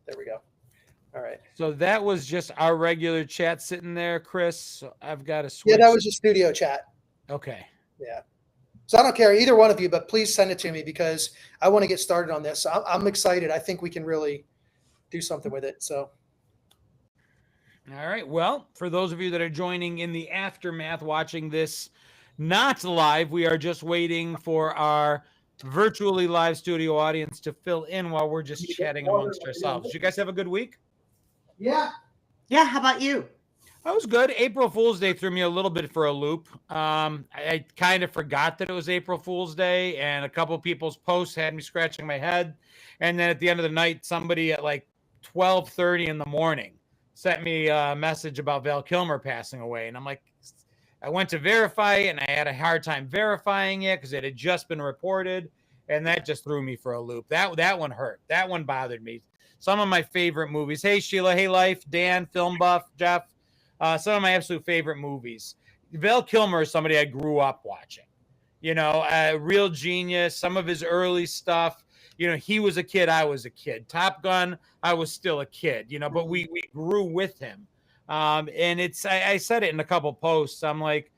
There we go. All right. So that was just our regular chat sitting there, Chris. So I've got to Yeah, switch. that was a studio chat. Okay. Yeah. So I don't care either one of you, but please send it to me because I want to get started on this. I'm excited. I think we can really do something with it. So. All right. Well, for those of you that are joining in the aftermath, watching this not live, we are just waiting for our virtually live studio audience to fill in while we're just chatting amongst ourselves. You guys have a good week? Yeah. Yeah. How about you? That was good. April Fool's Day threw me a little bit for a loop. I kind of forgot that it was April Fool's Day, and a couple of people's posts had me scratching my head. And then at the end of the night, somebody at like 12:30 in the morning sent me a message about Val Kilmer passing away. And I'm like, I went to verify it, and I had a hard time verifying it because it had just been reported, and that just threw me for a loop. That one hurt. That one bothered me. Some of my favorite movies. Hey, Sheila. Hey, Life. Dan, Film Buff, Jeff. Some of my absolute favorite movies. Val Kilmer is somebody I grew up watching. You know, a real genius. Some of his early stuff. You know, he was a kid. I was a kid. Top Gun, I was still a kid. You know, but we grew with him. And it's I said it in a couple posts. I'm like,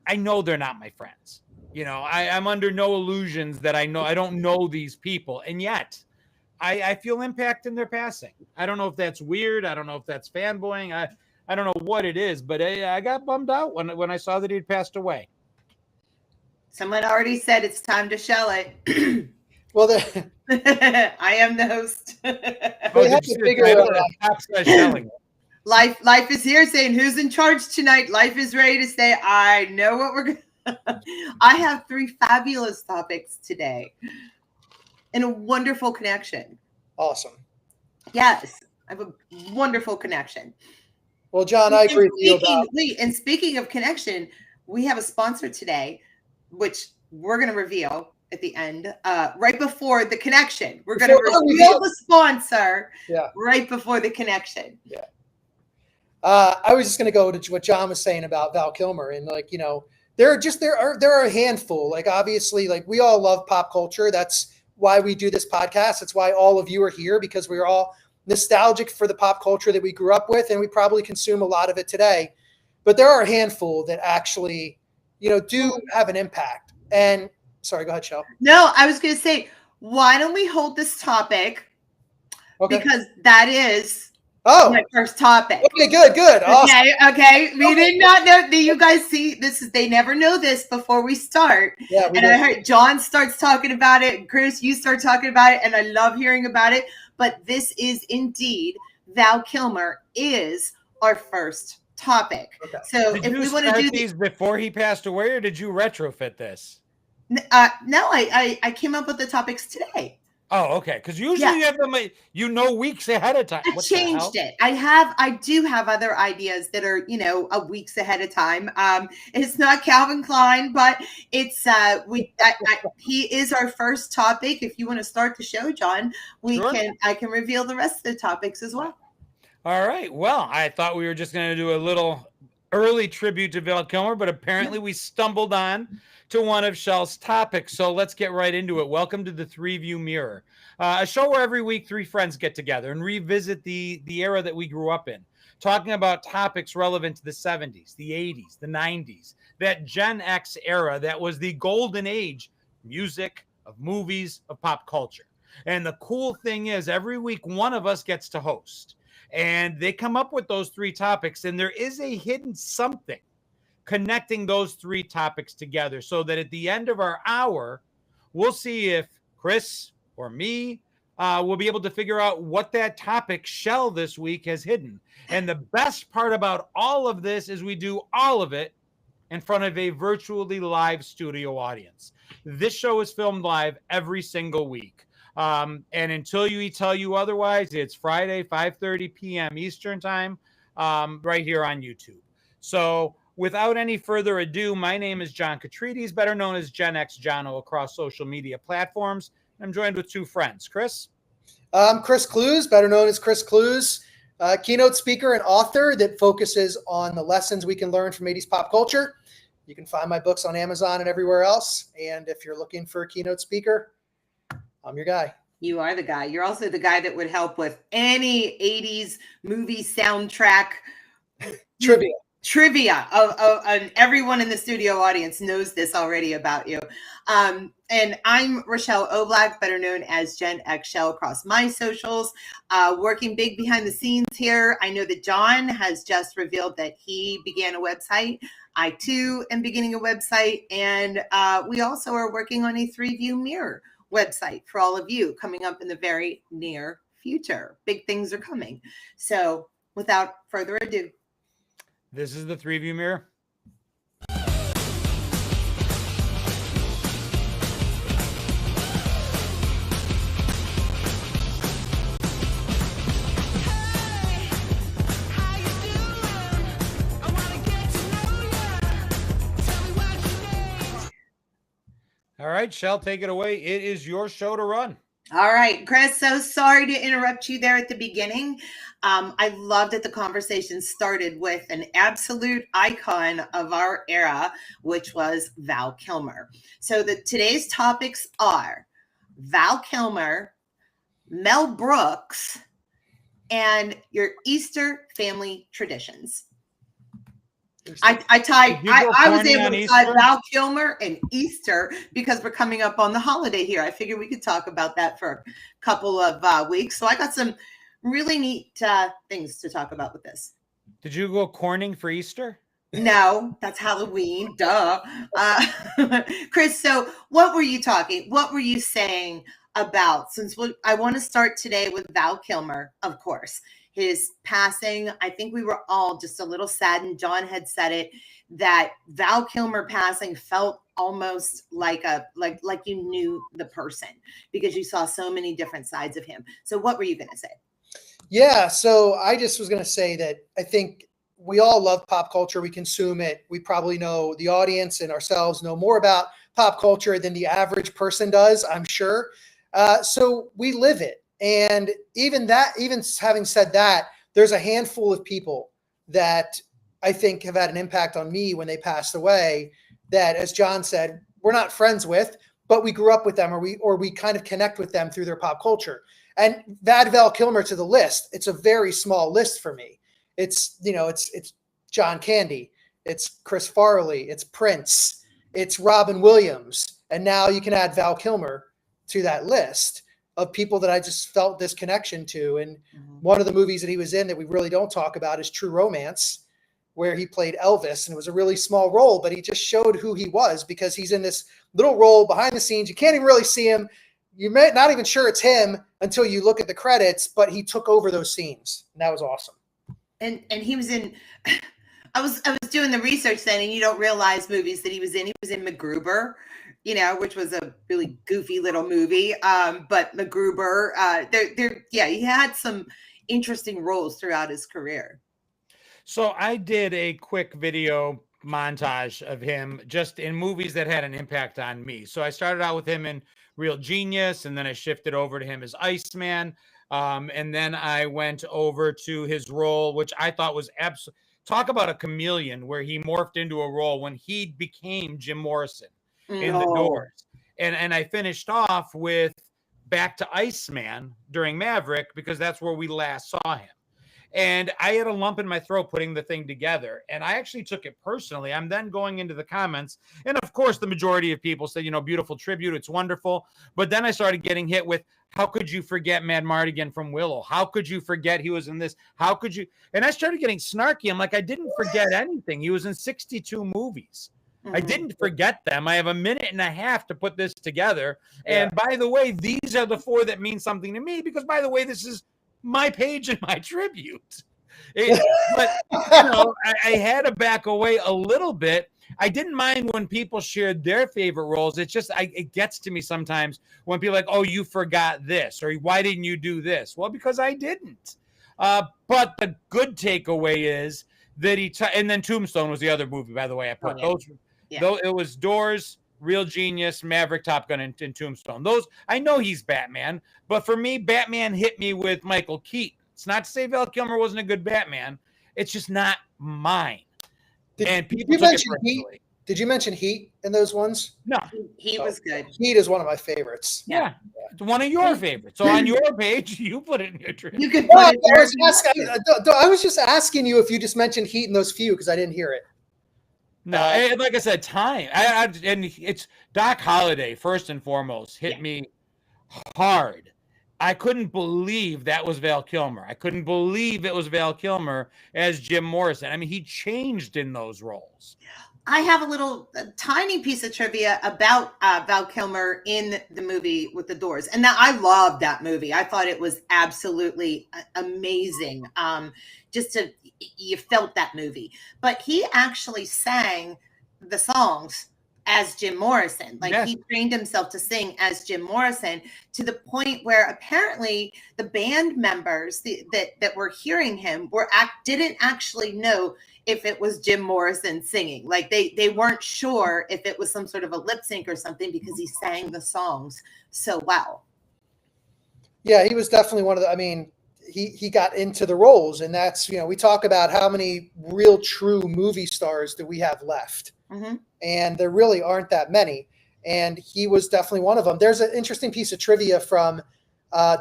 I know they're not my friends. You know, I'm under no illusions that I don't know these people. And yet, I feel impact in their passing. I don't know if that's weird. I don't know if that's fanboying. I don't know what it is, but I got bummed out when I saw that he'd passed away. Someone already said it's time to shell it. Well, I am the host. They have to figure it out. Life is here saying, who's in charge tonight? Life is ready to say, I know what we're going to. I have 3 fabulous topics today and a wonderful connection. Awesome. Yes, I have a wonderful connection. Well, John, I agree with you about. And speaking of connection, we have a sponsor today, which we're going to reveal at the end, right before the connection. We're going to reveal the sponsor right before the connection. Yeah. I was just going to go to what John was saying about Val Kilmer, and like, you know, there are a handful. Like, obviously, like, we all love pop culture. That's why we do this podcast. That's why all of you are here, because we're all nostalgic for the pop culture that we grew up with, and we probably consume a lot of it today. But there are a handful that actually, you know, do have an impact. And sorry, go ahead, Shel. No, I was going to say, why don't we hold this topic? Okay. Because that is my first topic. Okay, good. Awesome. Okay. We did not know that you guys see this they never know this before we start. Yeah, I heard John starts talking about it. Chris, you start talking about it, and I love hearing about it. But this is indeed, Val Kilmer is our first topic. Okay. So did if we want to do these before he passed away, or did you retrofit this? No, I came up with the topics today. Oh, okay. Because usually you have them, weeks ahead of time. I changed it. I do have other ideas that are, weeks ahead of time. It's not Calvin Klein, but it's he is our first topic. If you want to start the show, John, I can reveal the rest of the topics as well. All right. Well, I thought we were just going to do a little early tribute to Val Kilmer, but apparently we stumbled on to one of Shel's topics. So let's get right into it. Welcome to the Three View Mirror, a show where every week 3 friends get together and revisit the era that we grew up in, talking about topics relevant to the 70s, the 80s, the 90s, that Gen X era that was the golden age music, of movies, of pop culture. And the cool thing is every week one of us gets to host. And they come up with those 3 topics, and there is a hidden something connecting those 3 topics together, so that at the end of our hour, we'll see if Chris or me will be able to figure out what that topic Shell this week has hidden. And the best part about all of this is we do all of it in front of a virtually live studio audience. This show is filmed live every single week. And until we tell you otherwise, it's Friday, 5:30 p.m. Eastern time, right here on YouTube. So without any further ado, my name is John Catrides, better known as Gen X Jono across social media platforms. I'm joined with 2 friends. Chris? I'm Chris Clues, better known as Chris Clues, keynote speaker and author that focuses on the lessons we can learn from 80s pop culture. You can find my books on Amazon and everywhere else. And if you're looking for a keynote speaker, I'm your guy. You are the guy. You're also the guy that would help with any 80s movie soundtrack trivia and everyone in the studio audience knows this already about you. And I'm Rochelle Oblak, better known as Jen X Shell across my socials, working big behind the scenes here. I know that John has just revealed that he began a website. I too am beginning a website, and we also are working on a 3View Mirror website for all of you coming up in the very near future. Big things are coming. So without further ado, this is the 3View Mirror. All right, Shell, take it away. It is your show to run. All right, Chris, so sorry to interrupt you there at the beginning. I love that the conversation started with an absolute icon of our era, which was Val Kilmer. So today's topics are Val Kilmer, Mel Brooks, and your Easter family traditions. I was able to tie Val Kilmer and Easter because we're coming up on the holiday here. I figured we could talk about that for a couple of weeks. So I got some really neat things to talk about with this. Did you go corning for Easter? No, that's Halloween. Duh. Chris, so what were you saying about, I want to start today with Val Kilmer, of course. His passing, I think we were all just a little saddened. John had said it, that Val Kilmer passing felt almost like you knew the person because you saw so many different sides of him. So what were you going to say? Yeah, so I just was going to say that I think we all love pop culture. We consume it. We probably know, the audience and ourselves know more about pop culture than the average person does, I'm sure. So we live it. And even having said that, there's a handful of people that I think have had an impact on me when they passed away that, as John said, we're not friends with, but we grew up with them, or we kind of connect with them through their pop culture. And add Val Kilmer to the list. It's a very small list for me. It's John Candy, it's Chris Farley, it's Prince, it's Robin Williams, and now you can add Val Kilmer to that list of people that I just felt this connection to. And one of the movies that he was in that we really don't talk about is True Romance, where he played Elvis, and it was a really small role, but he just showed who he was because he's in this little role behind the scenes. You can't even really see him. You may not even sure it's him until you look at the credits, but he took over those scenes, and that was awesome. And he was in, I was doing the research then, and you don't realize movies that he was in. He was in MacGruber, which was a really goofy little movie. But MacGruber, he had some interesting roles throughout his career. So I did a quick video montage of him just in movies that had an impact on me. So I started out with him in Real Genius, and then I shifted over to him as Iceman. And then I went over to his role, which I thought was absolutely, talk about a chameleon, where he morphed into a role when he became Jim Morrison in The Doors. And I finished off with back to Iceman during Maverick, because that's where we last saw him. And I had a lump in my throat putting the thing together. And I actually took it personally. I'm then going into the comments. And of course, the majority of people say, beautiful tribute. It's wonderful. But then I started getting hit with, how could you forget Mad Mardigan from Willow? How could you forget he was in this? How could you? And I started getting snarky. I'm like, I didn't forget anything. He was in 62 movies. I didn't forget them. I have a minute and a half to put this together. And by the way, these are the four that mean something to me, because by the way, this is my page and my tribute. But I had to back away a little bit. I didn't mind when people shared their favorite roles. It's just, it gets to me sometimes when people are like, oh, you forgot this, or why didn't you do this? Well, because I didn't. But the good takeaway is that and then Tombstone was the other movie, by the way. I put those. Though it was Doors, Real Genius, Maverick, Top Gun, and Tombstone. Those, I know he's Batman, but for me, Batman hit me with Michael Keaton. It's not to say Val Kilmer wasn't a good Batman. It's just not mine. And people took it personally. Did you mention Heat in those ones? No. He was good. Heat is one of my favorites. Yeah. It's one of your favorites. So on your page, you put it in your trivia. You could put it there. I was just asking you if you just mentioned Heat in those few because I didn't hear it. No, like I said, time. And it's Doc Holliday, first and foremost, hit me hard. I couldn't believe that was Val Kilmer. I couldn't believe it was Val Kilmer as Jim Morrison. I mean, he changed in those roles. I have a tiny piece of trivia about Val Kilmer in the movie with the Doors. And I loved that movie. I thought it was absolutely amazing. You felt that movie. But he actually sang the songs as Jim Morrison. He trained himself to sing as Jim Morrison to the point where apparently the band members that were hearing him didn't actually know if it was Jim Morrison singing. They weren't sure if it was some sort of a lip sync or something because he sang the songs so well. Yeah, he was definitely one of the, he got into the roles, and that's, we talk about how many real true movie stars do we have left. Mm-hmm. And there really aren't that many. And he was definitely one of them. There's an interesting piece of trivia from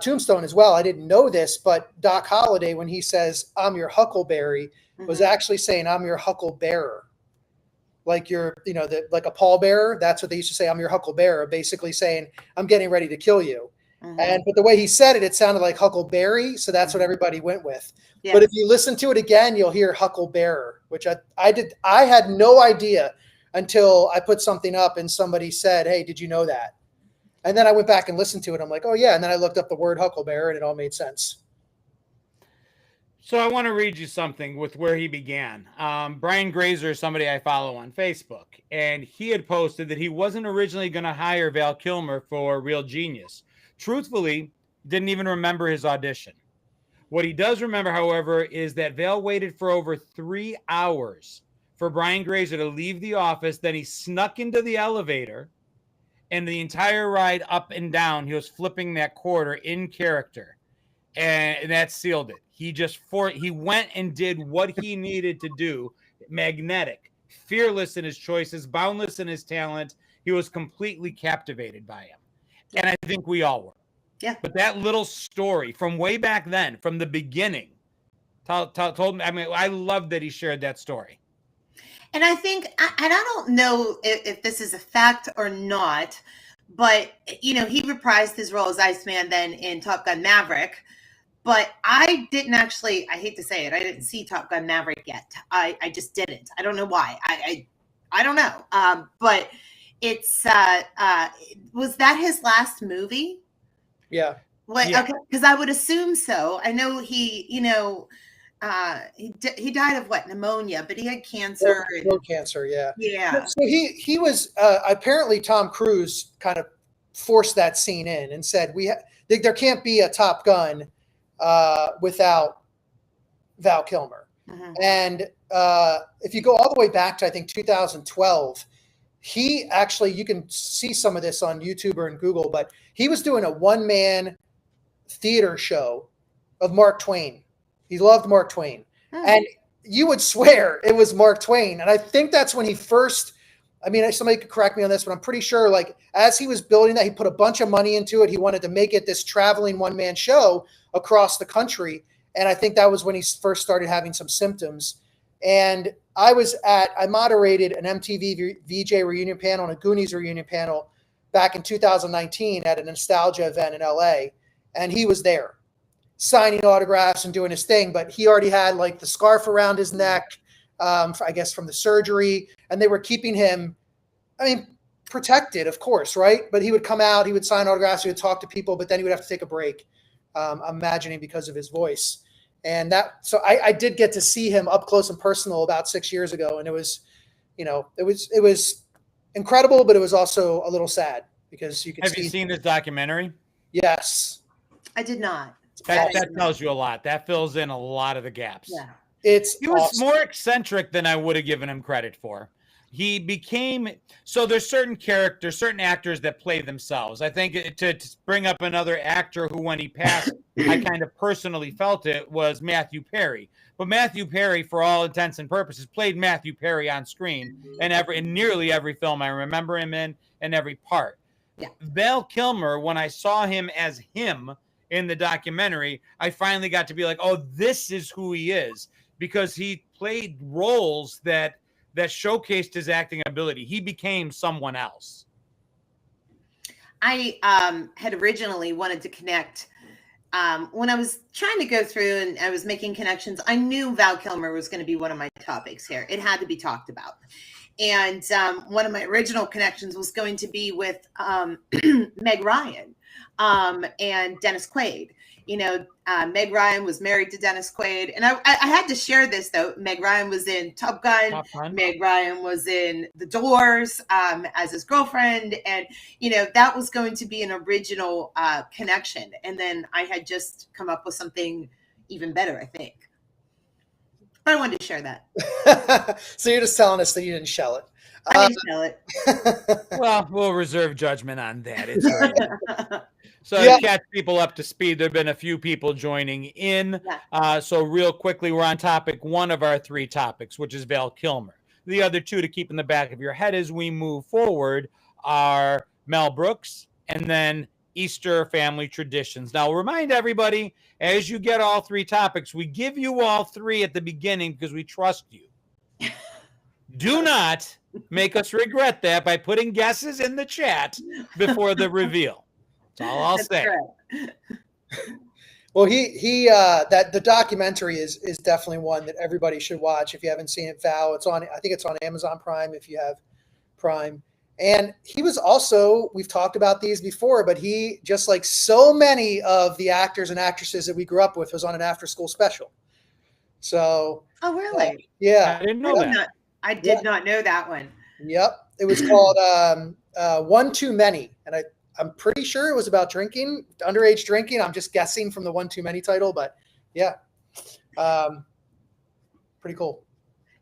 Tombstone as well. I didn't know this, but Doc Holliday, when he says, "I'm your huckleberry," was actually saying, "I'm your hucklebearer." Like like a pallbearer. That's what they used to say. "I'm your hucklebearer," basically saying, "I'm getting ready to kill you." But the way he said it, it sounded like huckleberry. So that's what everybody went with. Yeah. But if you listen to it again, you'll hear hucklebearer, which I had no idea until I put something up and somebody said, "Hey, did you know that?" And then I went back and listened to it. I'm like, "Oh yeah." And then I looked up the word hucklebearer and it all made sense. So I want to read you something with where he began. Brian Grazer is somebody I follow on Facebook, and he had posted that he wasn't originally going to hire Val Kilmer for Real Genius. Truthfully, didn't even remember his audition. What he does remember, however, is that Val waited for over 3 hours for Brian Grazer to leave the office. Then he snuck into the elevator, and the entire ride up and down, he was flipping that quarter in character, and that sealed it. He went and did what he needed to do. Magnetic, fearless in his choices, boundless in his talent. He was completely captivated by him. And I think we all were. Yeah. But that little story from way back then, from the beginning, told me, I love that he shared that story. And I think, and I don't know if this is a fact or not, but, he reprised his role as Iceman then in Top Gun Maverick. But I didn't actually, I hate to say it, I didn't see Top Gun Maverick yet. I just didn't. I don't know why. I don't know. But it's, was that his last movie? Yeah. Okay, because I would assume so. I know he died of pneumonia, but he had cancer. Throat cancer, yeah. Yeah. So he was, apparently Tom Cruise kind of forced that scene in and said, there can't be a Top Gun without Val Kilmer. And if you go all the way back to, I think, 2012, he actually, you can see some of this on YouTube or in Google, but he was doing a one-man theater show of Mark Twain. He loved Mark Twain. And you would swear it was Mark Twain. And I think that's when he first, somebody could correct me on this, but I'm pretty sure, as he was building that, he put a bunch of money into it. He wanted to make it this traveling one-man show across the country. And I think that was when he first started having some symptoms. And I moderated an MTV VJ reunion panel and a Goonies reunion panel back in 2019 at a nostalgia event in LA. And he was there signing autographs and doing his thing, but he already had the scarf around his neck, I guess from the surgery, and they were keeping him, protected, of course, right? But he would come out, he would sign autographs, he would talk to people, but then he would have to take a break, I'm imagining because of his voice. And so I did get to see him up close and personal about 6 years ago. And it was, it was incredible, but it was also a little sad because you could Have you seen this documentary? Yes. I did not. That tells you a lot. That fills in a lot of the gaps. Yeah. He was more eccentric than I would have given him credit for. he became, so there's certain characters, certain actors that play themselves. I think to bring up another actor who, when he passed, I kind of personally felt it, was Matthew Perry. But Matthew Perry, for all intents and purposes, played Matthew Perry on screen in nearly every film I remember him in, and every part. Yeah. Val Kilmer, when I saw him as him in the documentary, I finally got to be like, oh, this is who he is, because he played roles that showcased his acting ability. He became someone else. I had originally wanted to connect when I was trying to go through and I was making connections. I knew Val Kilmer was going to be one of my topics here. It had to be talked about. And one of my original connections was going to be with Meg Ryan and Dennis Quaid. You know, Meg Ryan was married to Dennis Quaid. And I had to share this, though. Meg Ryan was in Top Gun. Meg Ryan was in The Doors as his girlfriend. And, you know, that was going to be an original connection. And then I had just come up with something even better, I think. But I wanted to share that. So you're just telling us that you didn't shell it. I didn't shell it. Well, we'll reserve judgment on that. It's right. So to catch people up to speed, there have been a few people joining in. Yeah. So real quickly, we're on topic one of our three topics, which is Val Kilmer. The other two to keep in the back of your head as we move forward are Mel Brooks and then Easter family traditions. Now, remind everybody, as you get all three topics, we give you all three at the beginning because we trust you. Do not make us regret that by putting guesses in the chat before the reveal. That's all I'll say. Well, that the documentary is definitely one that everybody should watch. If you haven't seen it, Val, I think it's on Amazon Prime if you have Prime. And he was also, we've talked about these before, but he, just like so many of the actors and actresses that we grew up with, was on an after-school special. So. Oh, really? Yeah. I didn't know that. I did not know that one. Yep. It was called One Too Many. And I'm pretty sure it was about drinking, underage drinking. I'm just guessing from the One Too Many title, but yeah. Pretty cool.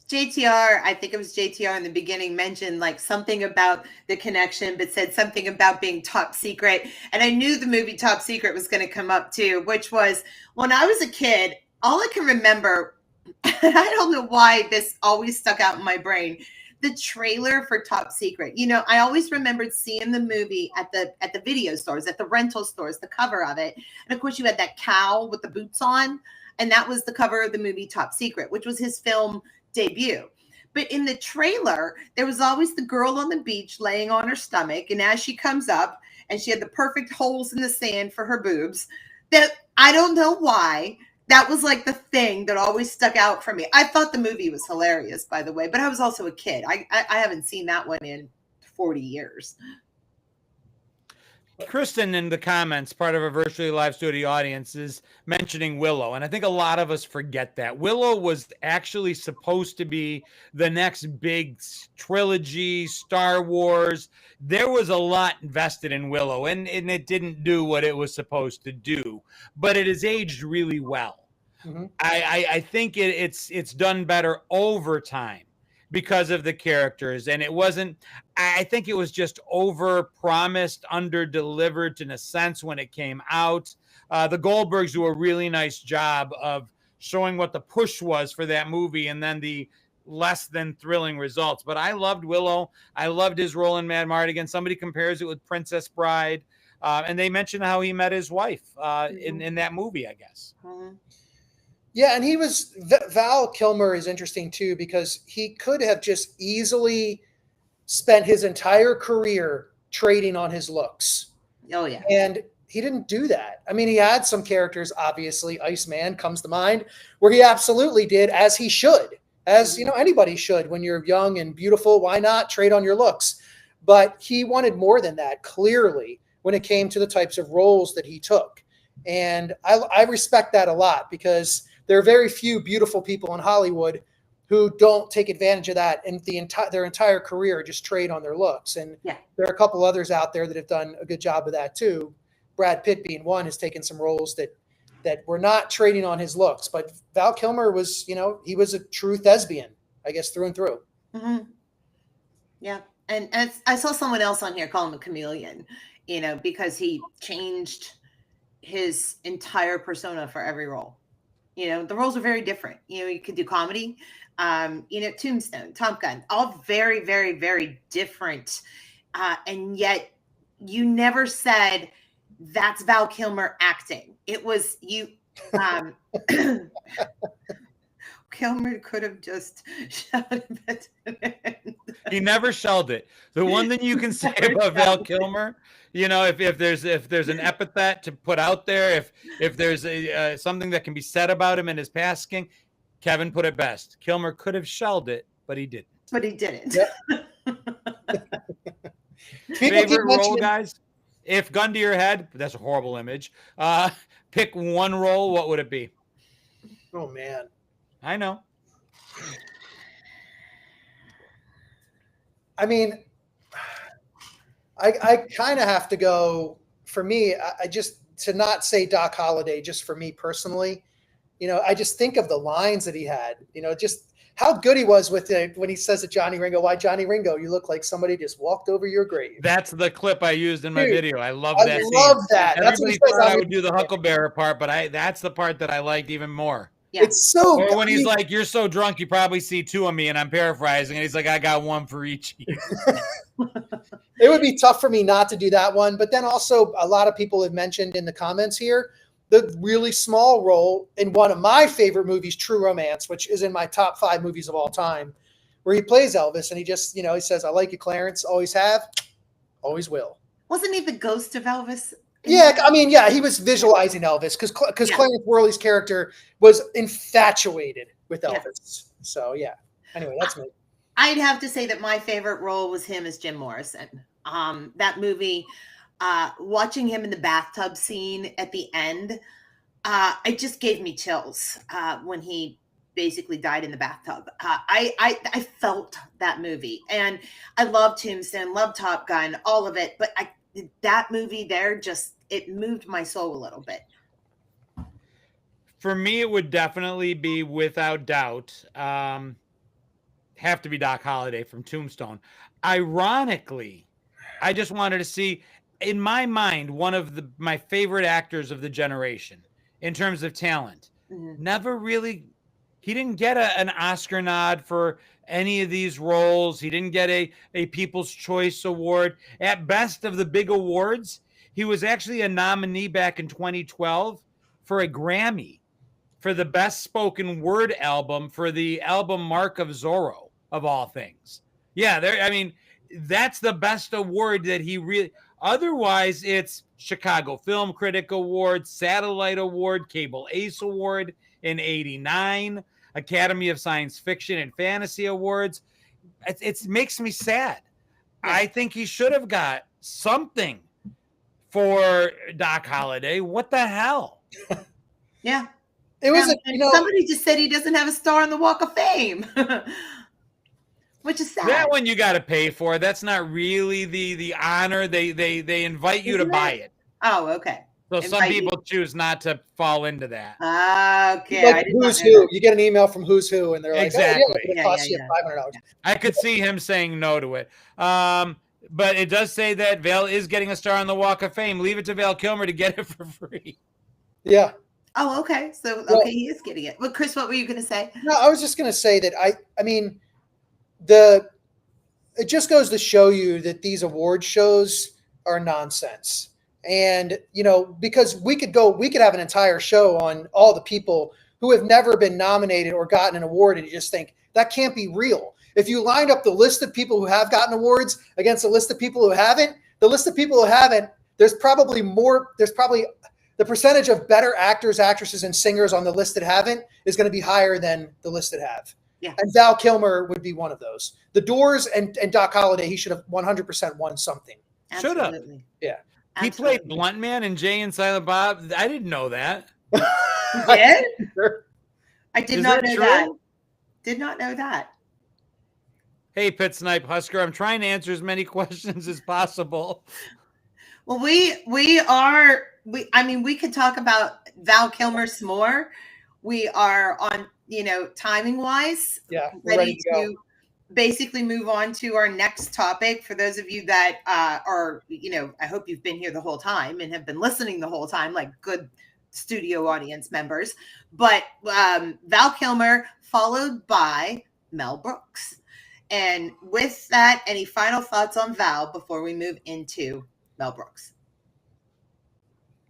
JTR, I think it was JTR in the beginning, mentioned like something about the connection, but said something about being top secret. And I knew the movie Top Secret was going to come up too, which was when I was a kid, all I can remember, I don't know why this always stuck out in my brain, the trailer for Top Secret. You know, I always remembered seeing the movie at the video stores, at the rental stores, the cover of it. And of course you had that cow with the boots on. And that was the cover of the movie Top Secret, which was his film debut. But in the trailer, there was always the girl on the beach laying on her stomach. And as she comes up, and she had the perfect holes in the sand for her boobs, that I don't know why, that was like the thing that always stuck out for me. I thought the movie was hilarious, by the way, but I was also a kid. I haven't seen that one in 40 years. Kristen in the comments, part of our virtually live studio audience, is mentioning Willow. And I think a lot of us forget that. Willow was actually supposed to be the next big trilogy, Star Wars. There was a lot invested in Willow, and it didn't do what it was supposed to do. But it has aged really well. Mm-hmm. I think it's done better over time because of the characters. And it wasn't, I think it was just over-promised, under-delivered in a sense when it came out. The Goldbergs do a really nice job of showing what the push was for that movie and then the less than thrilling results. But I loved Willow. I loved his role in Mad Mardigan. Somebody compares it with Princess Bride. And they mentioned how he met his wife in that movie, I guess. Mm-hmm. Yeah, and Val Kilmer is interesting too because he could have just easily spent his entire career trading on his looks. Oh, yeah. And he didn't do that. I mean, he had some characters, obviously, Iceman comes to mind, where he absolutely did, as he should, as you know, anybody should when you're young and beautiful. Why not trade on your looks? But he wanted more than that, clearly, when it came to the types of roles that he took. And I respect that a lot because there are very few beautiful people in Hollywood who don't take advantage of that and their entire career just trade on their looks. And there are a couple others out there that have done a good job of that too. Brad Pitt being one has taken some roles that were not trading on his looks, but Val Kilmer was, he was a true thespian, I guess, through and through. Mm-hmm. Yeah. And I saw someone else on here call him a chameleon, because he changed his entire persona for every role. The roles are very different. You could do comedy, Tombstone, Top Gun, all very, very, very different. And yet you never said that's Val Kilmer acting. It was you. Kilmer could have just shouted it. He never shelled it. The one thing you can say about Val Kilmer, if there's an epithet to put out there, if there's something that can be said about him in his passing, Kevin put it best. Kilmer could have shelled it, but he didn't. Yep. Favorite role, guys? If gun to your head, that's a horrible image. Pick one role. What would it be? Oh man, I know. I mean, I kind of have to go. For me, I just, to not say Doc Holliday, just for me personally, I just think of the lines that he had. Just how good he was with it when he says to Johnny Ringo, "Why, Johnny Ringo, you look like somebody just walked over your grave." That's the clip I used in my video. I love that. I love that. Everybody thought I would do the Huckleberry part, but that's the part that I liked even more. Yeah. It's so good. Or when he's like, "You're so drunk, you probably see two of me," and I'm paraphrasing, and he's like, "I got one for each." It would be tough for me not to do that one, but then also a lot of people have mentioned in the comments here the really small role in one of my favorite movies, True Romance, which is in my top 5 movies of all time, where he plays Elvis and he just, he says, "I like you, Clarence, always have, always will." Wasn't he the ghost of Elvis? Yeah, I mean, yeah, he was visualizing Elvis because Clarence Worley's character was infatuated with Elvis. Yeah. So, yeah. Anyway, that's me. I'd have to say that my favorite role was him as Jim Morrison. That movie, watching him in the bathtub scene at the end, it just gave me chills when he basically died in the bathtub. I felt that movie, and I love Tombstone, love Top Gun, all of it. But that movie there, it moved my soul a little bit. For me, it would definitely be, without doubt, have to be Doc Holliday from Tombstone. Ironically, I just wanted to see, in my mind, one of my favorite actors of the generation in terms of talent. Mm-hmm. Never really, he didn't get an Oscar nod for any of these roles. He didn't get a People's Choice Award. At best of the big awards, he was actually a nominee back in 2012 for a Grammy for the best spoken word album for the album Mark of Zorro, of all things. Yeah, that's the best award that he really. Otherwise, it's Chicago Film Critic Award, Satellite Award, Cable Ace Award in '89, Academy of Science Fiction and Fantasy Awards. It makes me sad. Yeah. I think he should have got something for Doc Holliday. What the hell? Yeah. It was somebody just said he doesn't have a star on the Walk of Fame. Which is sad. That one you got to pay for. That's not really the honor. They invite you to buy it. Oh, okay. So some people choose not to fall into that. Okay. Like Who's Who. You get an email from Who's Who, and they're like, exactly. "Oh, yeah, it costs you $500." I could see him saying no to it. But it does say that Val is getting a star on the Walk of Fame. Leave it to Val Kilmer to get it for free. Yeah. Oh, okay. So, okay, he is getting it. Well, Chris, what were you going to say? No, I was just going to say that I mean, it just goes to show you that these award shows are nonsense. And, because we could have an entire show on all the people who have never been nominated or gotten an award. And you just think that can't be real. If you lined up the list of people who have gotten awards against the list of people who haven't, there's probably the percentage of better actors, actresses, and singers on the list that haven't is going to be higher than the list that have. Yeah. And Val Kilmer would be one of those. The Doors and Doc Holliday, he should have 100% won something. Should have. Yeah. He played Blunt Man and Jay and Silent Bob. I didn't know that. You did? I did not know that. Did not know that. Hey, Pit Snipe Husker, I'm trying to answer as many questions as possible. Well, we could talk about Val Kilmer some more. We are on, timing wise, yeah, ready to basically move on to our next topic. For those of you that are, I hope you've been here the whole time and have been listening the whole time, like good studio audience members. But Val Kilmer, followed by Mel Brooks. And with that, any final thoughts on Val before we move into Mel Brooks?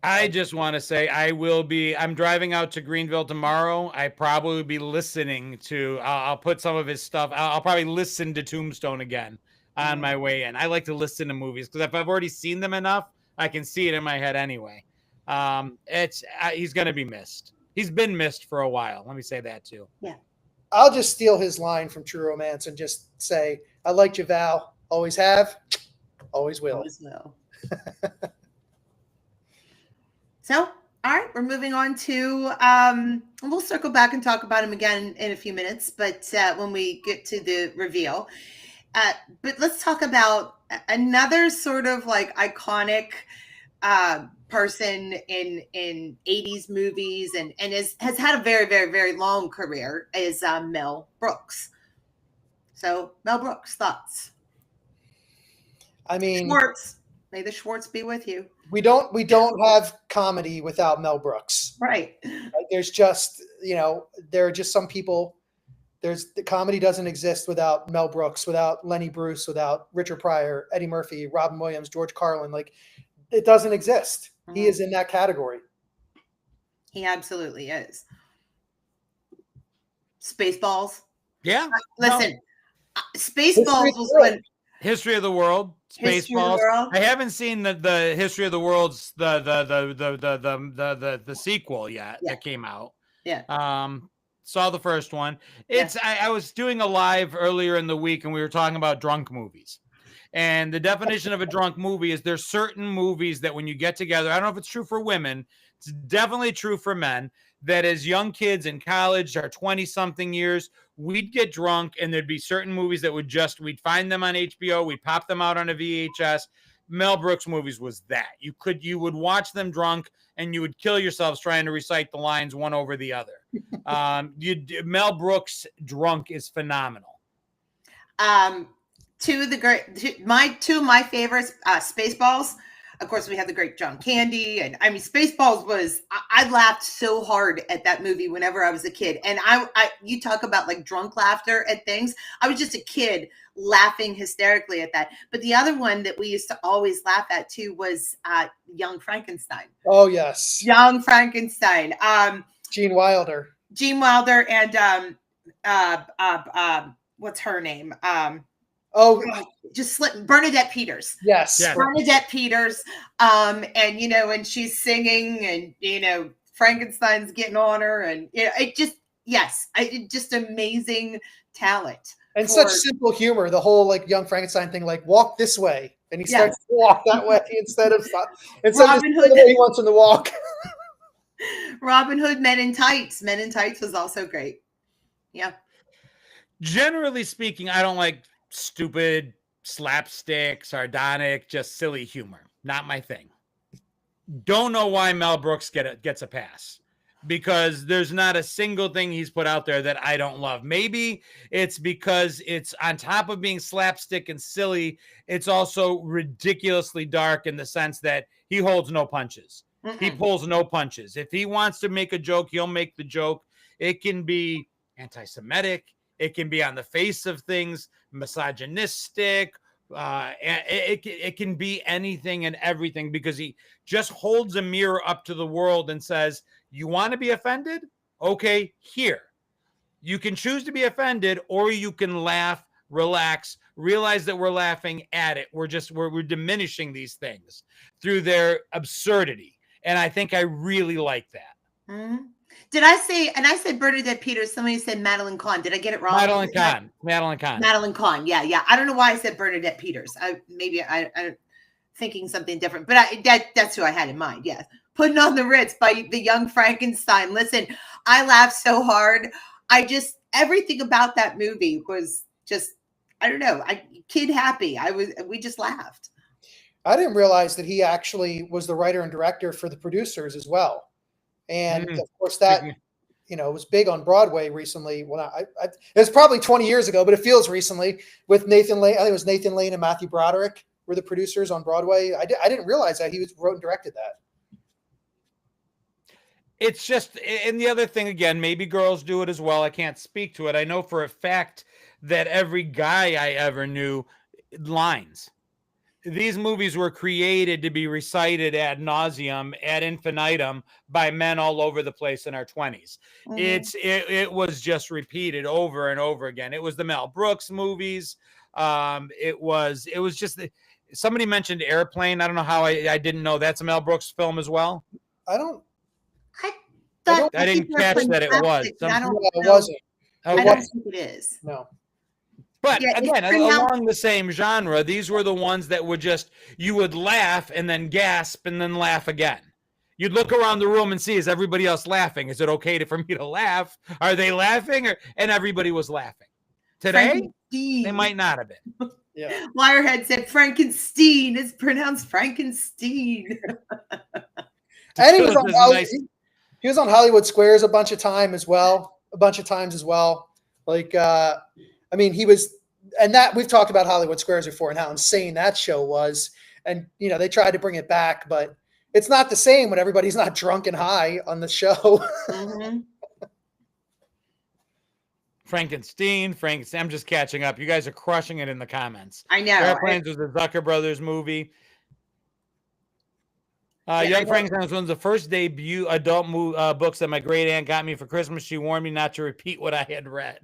I just want to say I'm driving out to Greenville tomorrow. I probably will be listening to, I'll put some of his stuff. I'll probably listen to Tombstone again on my way in. I like to listen to movies because if I've already seen them enough, I can see it in my head anyway. He's going to be missed. He's been missed for a while. Let me say that too. Yeah. I'll just steal his line from True Romance and just say, I liked you, Val. Always have, always will. Always will. So, all right, we're moving on to, we'll circle back and talk about him again in a few minutes, but when we get to the reveal. But let's talk about another sort of like iconic person in 80s movies and has had a very, very, very long career is Mel Brooks. So, Mel Brooks, thoughts? I mean, Schwartz. May the Schwartz be with you. We don't have comedy without Mel Brooks. Right. There's just, there are just some people. The comedy doesn't exist without Mel Brooks, without Lenny Bruce, without Richard Pryor, Eddie Murphy, Robin Williams, George Carlin. Like, it doesn't exist. Mm-hmm. He is in that category. He absolutely is. Spaceballs. Yeah. Listen, Spaceballs was when. History of the World, Spaceballs. I haven't seen the History of the World's the sequel yet that came out. Yeah. Saw the first one. I was doing a live earlier in the week and we were talking about drunk movies. And the definition of a drunk movie is there's certain movies that when you get together, I don't know if it's true for women, it's definitely true for men, that as young kids in college, our 20-something years, we'd get drunk and there'd be certain movies that we'd find them on HBO, we'd pop them out on a VHS. Mel Brooks movies was that. You would watch them drunk and you would kill yourselves trying to recite the lines one over the other. Mel Brooks drunk is phenomenal. Two of my favorites, Spaceballs. Of course, we have the great John Candy. And I mean, Spaceballs I laughed so hard at that movie whenever I was a kid. And you talk about like drunk laughter at things. I was just a kid laughing hysterically at that. But the other one that we used to always laugh at too was Young Frankenstein. Oh, yes. Young Frankenstein. Gene Wilder and what's her name? Just slipped. Bernadette Peters. Yes. Bernadette Peters. And she's singing and, Frankenstein's getting on her and, just amazing talent. And such simple humor. The whole like Young Frankenstein thing, like walk this way. And he starts to walk that way instead of Robin Hood. He wants him to walk. Robin Hood, Men in Tights. Men in Tights was also great. Yeah. Generally speaking, I don't like stupid, slapstick, sardonic, just silly humor. Not my thing. Don't know why Mel Brooks gets a pass, because there's not a single thing he's put out there that I don't love. Maybe it's because it's on top of being slapstick and silly, it's also ridiculously dark in the sense that he holds no punches. Mm-mm. He pulls no punches. If he wants to make a joke, he'll make the joke. It can be anti-Semitic. It can be on the face of things, misogynistic. It can be anything and everything, because he just holds a mirror up to the world and says, you want to be offended? Okay, here. You can choose to be offended, or you can laugh, relax, realize that we're laughing at it. We're diminishing these things through their absurdity. And I think I really like that. Mm-hmm. Did I say, and I said Bernadette Peters, somebody said Madeline Kahn. Did I get it wrong? Madeline Kahn. Yeah. I don't know why I said Bernadette Peters. I'm thinking something different, but that's who I had in mind. Yes. Putting on the Ritz by the Young Frankenstein. Listen, I laughed so hard. Everything about that movie was just, I don't know, kid happy. We just laughed. I didn't realize that he actually was the writer and director for the producers as well. And of course it was big on Broadway recently. Well, it was probably 20 years ago, but it feels recently with Nathan Lane. I think it was Nathan Lane and Matthew Broderick were the producers on Broadway. I didn't realize that he wrote and directed that. It's just, and the other thing, again, maybe girls do it as well. I can't speak to it. I know for a fact that every guy I ever knew lines. These movies were created to be recited ad nauseum, ad infinitum by men all over the place in our 20s. Mm-hmm. It was just repeated over and over again. It was the Mel Brooks movies. It was just somebody mentioned Airplane. I don't know how I didn't know that's a Mel Brooks film as well. I didn't catch that it was. It wasn't. I don't think it is. No. But again, along the same genre, these were the ones that would you would laugh and then gasp and then laugh again. You'd look around the room and see, is everybody else laughing? Is it okay for me to laugh? Are they laughing? And everybody was laughing. Today, they might not have been. Yeah. Wirehead said Frankenstein. It's pronounced Frankenstein. And he was on Hollywood Squares a bunch of times as well. Like, he was, and that we've talked about Hollywood Squares before and how insane that show was. And, they tried to bring it back, but it's not the same when everybody's not drunk and high on the show. Mm-hmm. Frankenstein. I'm just catching up. You guys are crushing it in the comments. I know. Airplanes was the Zucker Brothers movie. Young Frankenstein was one of the first debut adult books that my great aunt got me for Christmas. She warned me not to repeat what I had read.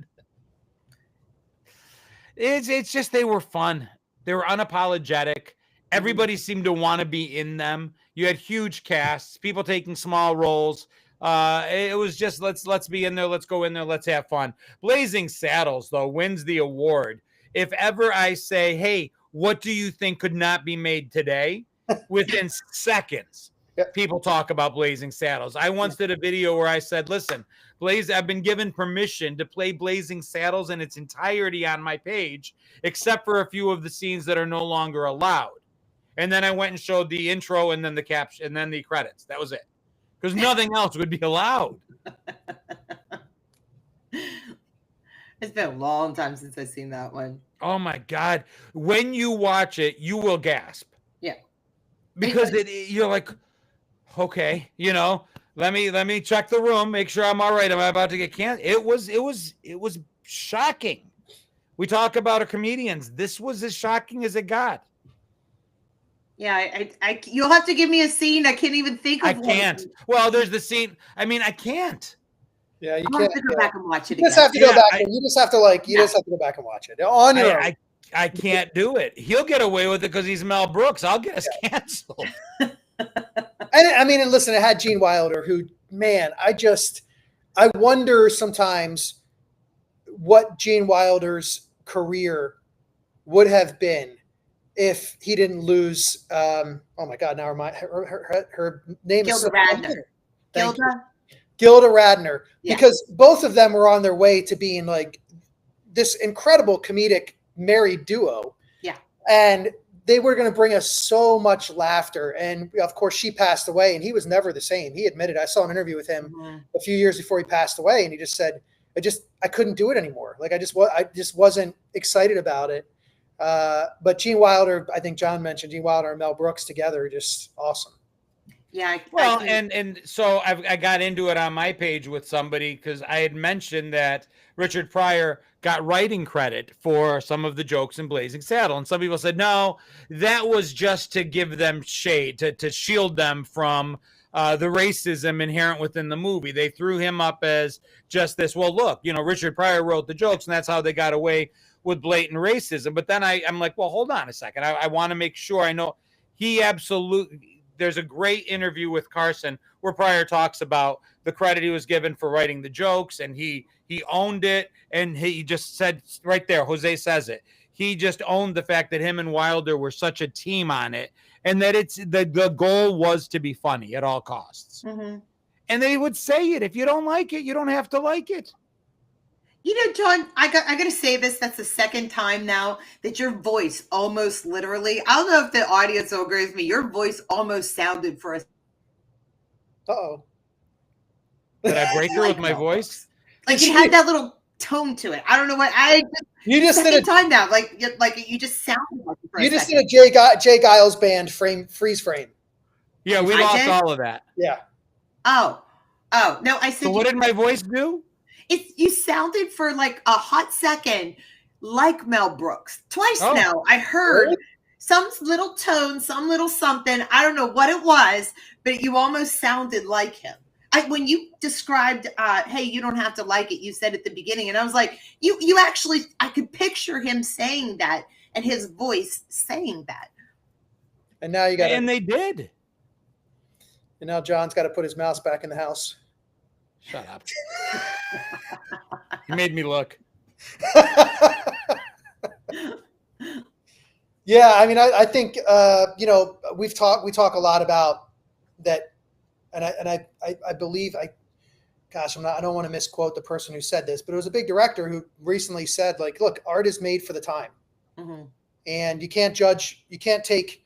It's just they were fun. They were unapologetic. Everybody seemed to want to be in them. You had huge casts, people taking small roles. It was just let's be in there. Let's go in there. Let's have fun. Blazing Saddles, though, wins the award. If ever I say, hey, what do you think could not be made today? Within seconds, people talk about Blazing Saddles. I once did a video where I said, listen, I've been given permission to play Blazing Saddles in its entirety on my page, except for a few of the scenes that are no longer allowed. And then I went and showed the intro and then the caption and then the credits. That was it. Because nothing else would be allowed. It's been a long time since I've seen that one. Oh, my God. When you watch it, you will gasp. Yeah. Because you're like, okay, let me check the room, make sure I'm all right. Am I about to get canceled? It was shocking. We talk about our comedians. This was as shocking as it got. Yeah, you'll have to give me a scene. I can't even think of one. I can't. Well, there's the scene. I Yeah, can't. you I'll can't. have to go back and watch it. You just have to go back. You just have to go back and watch it on your own. I can't do it. He'll get away with it because he's Mel Brooks. I'll get us canceled. And listen, it had Gene Wilder, who, man, I wonder sometimes what Gene Wilder's career would have been if he didn't lose. Oh my God! Now her name Gilda is Radner. Gilda Radner, because both of them were on their way to being like this incredible comedic married duo. Yeah. And they were going to bring us so much laughter. And of course she passed away and he was never the same. He admitted, I saw an interview with him a few years before he passed away. And he just said, I couldn't do it anymore. Like I just wasn't excited about it. But Gene Wilder, I think John mentioned Gene Wilder and Mel Brooks together, just awesome. Yeah. And so I got into it on my page with somebody because I had mentioned that Richard Pryor got writing credit for some of the jokes in Blazing Saddle. And some people said, no, that was just to give them shade, to shield them from the racism inherent within the movie. They threw him up as just this, well, look, Richard Pryor wrote the jokes and that's how they got away with blatant racism. But then I'm like, well, hold on a second. I want to make sure I know he absolutely... There's a great interview with Carson where Pryor talks about the credit he was given for writing the jokes, and he owned it, and he just said right there, Jose says it. He just owned the fact that him and Wilder were such a team on it, and that the goal was to be funny at all costs. Mm-hmm. And they would say it. If you don't like it, you don't have to like it. John, I got to say this. That's the second time now that your voice almost literally, I don't know if the audience will agree with me. Your voice almost sounded for us. Uh-oh. Did I break her with my voice? Like it had that little tone to it. I don't know what you just did a time now. Like you just sounded like you just did a Jay Giles band freeze frame. Yeah, we lost all of that. Yeah. Oh no! I said. So what did my voice do? You sounded for like a hot second like Mel Brooks. Twice now I heard some little tone, some little something. I don't know what it was, but you almost sounded like him. When you described, hey, you don't have to like it, you said at the beginning, and I was like, you actually, I could picture him saying that and his voice saying that. And now you got, and they did. And now John's got to put his mouse back in the house. Shut up. You made me look. Yeah, I mean, I think we talk a lot about that, and I believe I don't want to misquote the person who said this, but it was a big director who recently said, like, look, art is made for the time, and you can't take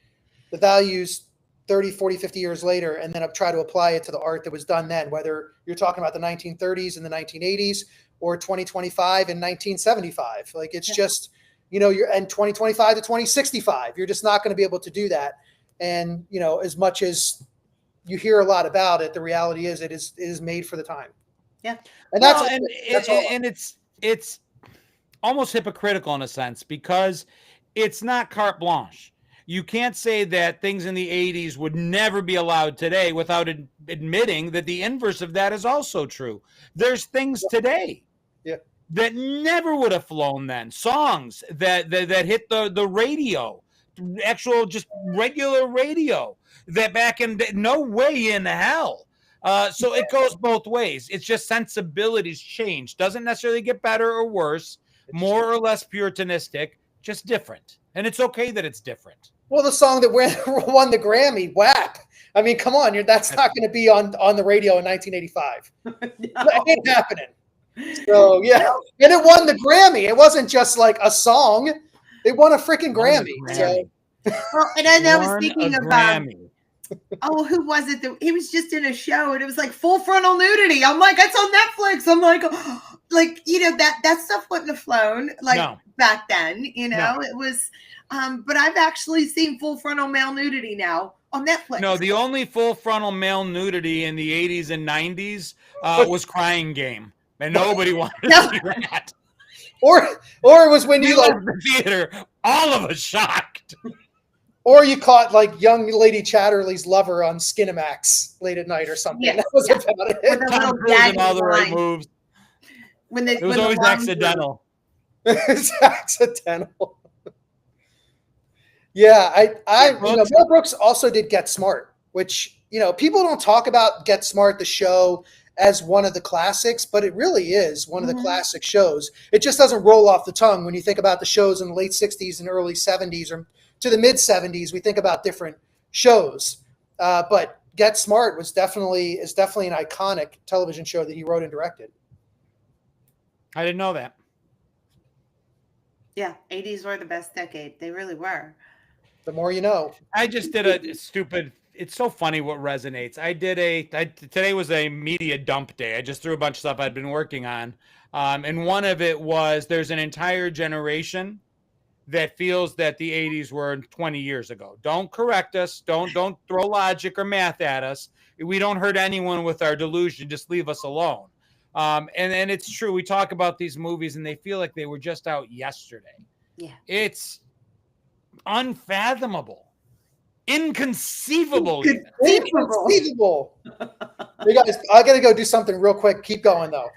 the values 30, 40, 50 years later and then try to apply it to the art that was done then, whether you're talking about the 1930s and the 1980s or 2025 and 1975. Like, it's just, and 2025 to 2065, you're just not going to be able to do that. And, as much as you hear a lot about it, the reality is it is made for the time. Yeah. And it's almost hypocritical in a sense, because it's not carte blanche. You can't say that things in the 80s would never be allowed today without admitting that the inverse of that is also true. There's things today that never would have flown then. Songs that hit the radio, actual just regular radio, that back in no way in hell. So it goes both ways. It's just sensibilities change. Doesn't necessarily get better or worse, more or less puritanistic, just different. And it's okay that it's different. Well, the song that won the Grammy, WAP. I mean, come on, that's not going to be on the radio in 1985. No. That ain't happening. So, yeah. And it won the Grammy. It wasn't just like a song. It won a freaking Grammy. So. Well, and then I was thinking about, who was it? He was just in a show, and it was like full frontal nudity. I'm like, it's on Netflix. I'm like that stuff wouldn't have flown back then. It was. But I've actually seen full frontal male nudity now on Netflix. No, the only full frontal male nudity in the 80s and 90s was Crying Game, and nobody wanted to see that. Or it was when you left the theater, all of us shocked. Or you caught like young lady Chatterley's lover on Skinamax late at night or something. Yeah, that was about it. Tom Cruise and all the right moves. It was always accidental. It's accidental. Yeah, Mel Brooks also did Get Smart, which, people don't talk about Get Smart, the show, as one of the classics, but it really is one of the classic shows. It just doesn't roll off the tongue when you think about the shows in the late 60s and early 70s or to the mid 70s. We think about different shows, but Get Smart is definitely an iconic television show that he wrote and directed. I didn't know that. Yeah, 80s were the best decade. They really were. The more you know. I just did a stupid. It's so funny what resonates. Today was a media dump day. I just threw a bunch of stuff I'd been working on. And one of it was there's an entire generation that feels that the 80s were 20 years ago. Don't correct us. Don't throw logic or math at us. We don't hurt anyone with our delusion. Just leave us alone. And it's true. We talk about these movies and they feel like they were just out yesterday. Yeah. It's unfathomable. Inconceivable. Inconceivable. You guys, I got to go do something real quick. Keep going, though.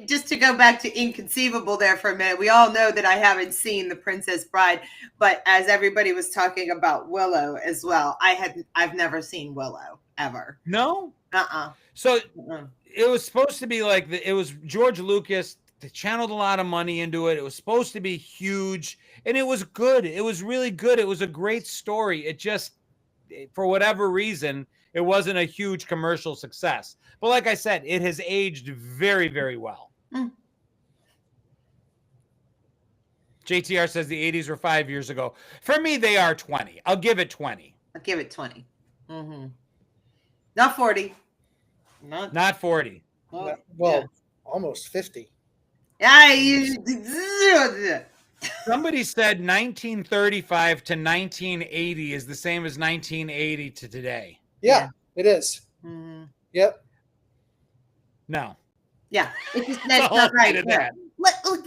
Just to go back to inconceivable there for a minute, we all know that I haven't seen The Princess Bride, but as everybody was talking about Willow as well, I've never seen Willow ever. No? So it was supposed to be like it was George Lucas. They channeled a lot of money into it. It was supposed to be huge, and it was good. It was really good. It was a great story. It just, for whatever reason, it wasn't a huge commercial success. But like I said, it has aged very, very well. JTR says the 80s were 5 years ago. For me, they are 20. I'll give it 20. I'll give it 20. Not 40. Not 40. Almost 50. Somebody said 1935 to 1980 is the same as 1980 to today. Yeah. It is. Mm-hmm. Yep. No. Yeah, that's not right. Yeah.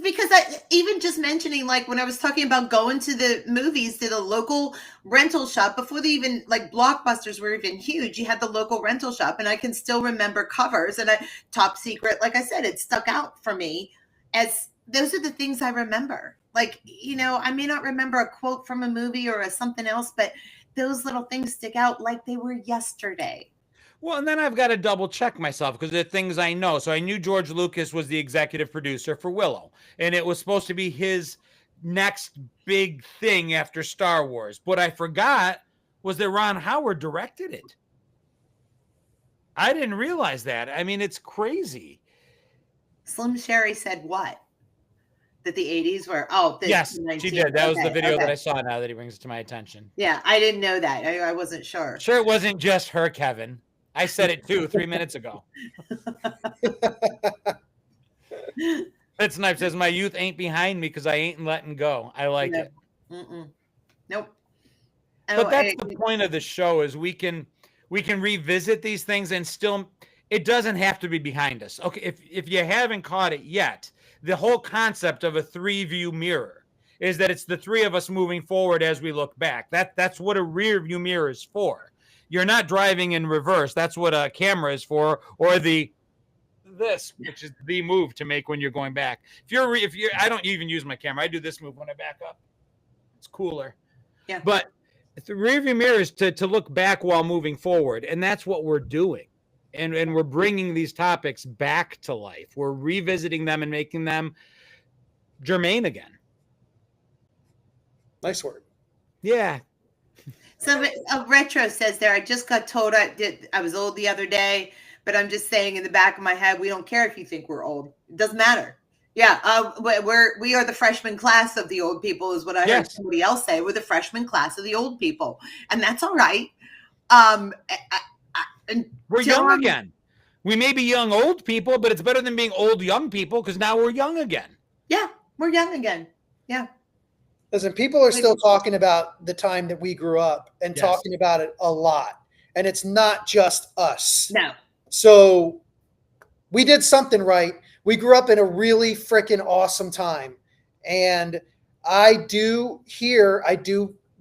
Because even just mentioning, like when I was talking about going to the movies, to the local rental shop before they even like Blockbusters were even huge, you had the local rental shop, and I can still remember covers and Top Secret. Like I said, it stuck out for me as those are the things I remember. Like, I may not remember a quote from a movie or something else, but those little things stick out like they were yesterday. Well, and then I've got to double check myself because they're things I know. So I knew George Lucas was the executive producer for Willow, and it was supposed to be his next big thing after Star Wars. What I forgot was that Ron Howard directed it. I didn't realize that. I mean, it's crazy. Slim Sherry said what? That the 80s were, yes, she did. That was the video that I saw now that he brings it to my attention. Yeah, I didn't know that. I wasn't sure. Sure, it wasn't just her, Kevin. I said it too 3 minutes ago. That Snipe says, my youth ain't behind me because I ain't letting go. I like it. Nope. But that's the point of the show is we can revisit these things and still, it doesn't have to be behind us. Okay, if you haven't caught it yet, the whole concept of a 3-view mirror is that it's the three of us moving forward as we look back. That's what a rear view mirror is for. You're not driving in reverse. That's what a camera is for, or this, which is the move to make when you're going back. If you're, I don't even use my camera. I do this move when I back up. It's cooler. Yeah. But the rear view mirror is to look back while moving forward, and that's what we're doing. And we're bringing these topics back to life. We're revisiting them and making them germane again. Nice word. Yeah. So Retro says there, I just got told I was old the other day, but I'm just saying in the back of my head, we don't care if you think we're old. It doesn't matter. Yeah, we are the freshman class of the old people is what I heard somebody else say. We're the freshman class of the old people, and that's all right. We're young again. We may be young old people, but it's better than being old young people because now we're young again. Yeah, we're young again. Yeah. Listen, people are still talking about the time that we grew up and talking about it a lot. And it's not just us. No. So we did something right. We grew up in a really freaking awesome time. And I do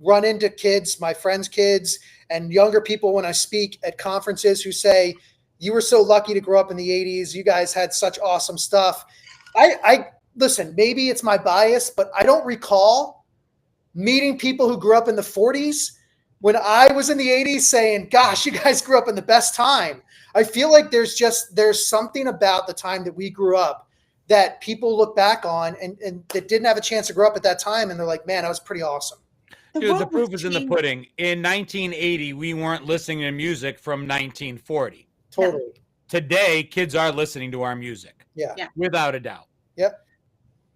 run into kids, my friends' kids, and younger people when I speak at conferences who say, you were so lucky to grow up in the 80s. You guys had such awesome stuff. I listen, maybe it's my bias, but I don't recall meeting people who grew up in the 40s when I was in the 80s saying, gosh, you guys grew up in the best time. I feel like there's something about the time that we grew up that people look back on and that didn't have a chance to grow up at that time. And they're like, man, that was pretty awesome. Dude, the proof is in the pudding. In 1980, we weren't listening to music from 1940. Totally. Today, kids are listening to our music. Yeah. Without a doubt. Yep.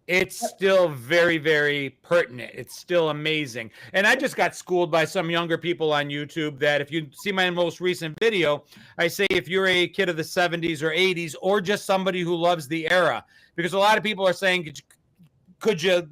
It's still very, very pertinent. It's still amazing. And I just got schooled by some younger people on YouTube that if you see my most recent video, I say if you're a kid of the 70s or 80s or just somebody who loves the era, because a lot of people are saying, could you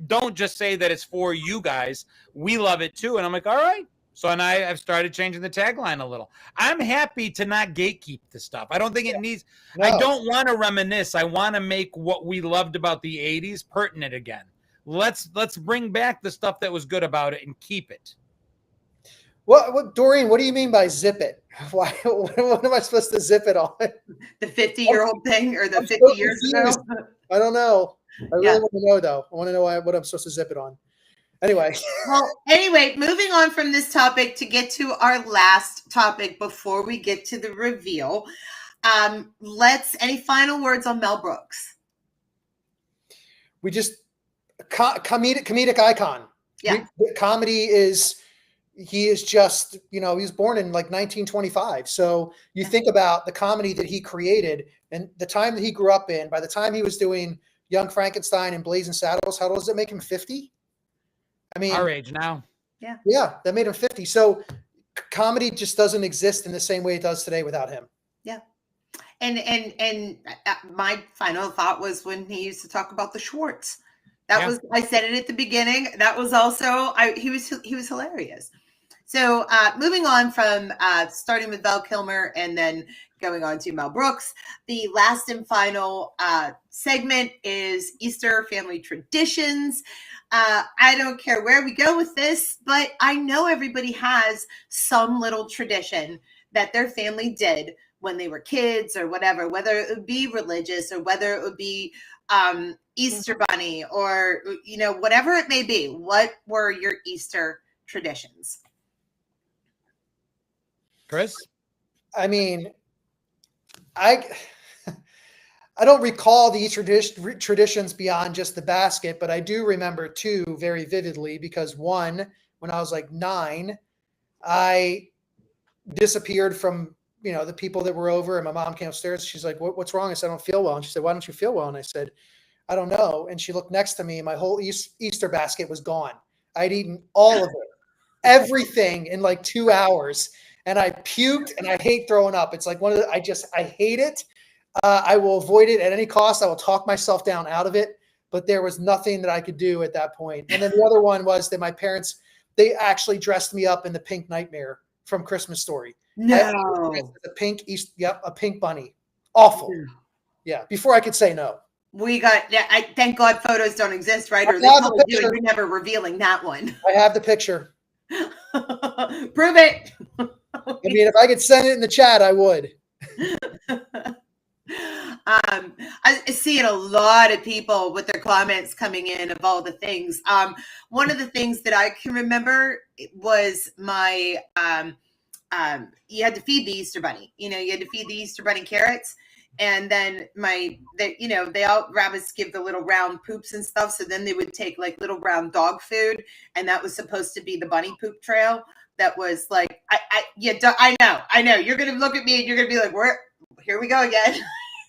don't just say that it's for you guys. We love it too. And I'm like, all right. So, and I've started changing the tagline a little. I'm happy to not gatekeep the stuff. I don't think it needs, I don't want to reminisce. I want to make what we loved about the 80s pertinent again. Let's bring back the stuff that was good about it and keep it. What Doreen, what do you mean by zip it? Why, what am I supposed to zip it on? The 50-year-old thing or the 50 years ago? I don't know. I really want to know, though. I want to know what I'm supposed to zip it on. Anyway. Well, moving on from this topic to get to our last topic before we get to the reveal. Any final words on Mel Brooks? We just comedic icon. Yeah. Comedy is, he is just, he was born in like 1925. So you think about the comedy that he created and the time that he grew up in. By the time he was doing Young Frankenstein and Blazing Saddles, how old does it make him? 50? I mean, our age now. Yeah, that made him 50. So comedy just doesn't exist in the same way it does today without him. Yeah. And my final thought was when he used to talk about the Schwartz. That was, I said it at the beginning. That was also, he was hilarious. So moving on from starting with Val Kilmer and then going on to Mel Brooks, the last and final segment is Easter family traditions. I don't care where we go with this, but I know everybody has some little tradition that their family did when they were kids or whatever, whether it would be religious or whether it would be Easter bunny or, you know, whatever it may be. What were your Easter traditions? Chris? I mean, I don't recall the traditions beyond just the basket, but I do remember two very vividly because one, when I was like 9, I disappeared from, you know, the people that were over, and my mom came upstairs. She's like, what's wrong? I said, I don't feel well. And she said, why don't you feel well? And I said, I don't know. And she looked next to me and my whole Easter basket was gone. I'd eaten all of it, everything in like 2 hours. And I puked, and I hate throwing up. It's like I hate it. I will avoid it at any cost. I will talk myself down out of it, but there was nothing that I could do at that point. And then the other one was that my parents, they actually dressed me up in the Pink Nightmare from Christmas Story. No. A pink bunny. Awful. Yeah. Before I could say no. We got, thank God photos don't exist, right? Or they probably do, and you're never revealing that one. I have the picture. Prove it. I mean, if I could send it in the chat, I would. I see a lot of people with their comments coming in of all the things. One of the things that I can remember was my, you had to feed the Easter bunny. You know, you had to feed the Easter bunny carrots. And then they all rabbits give the little round poops and stuff. So then they would take like little round dog food. And that was supposed to be the bunny poop trail. That was like, I know. You're going to look at me and you're going to be like, here we go again.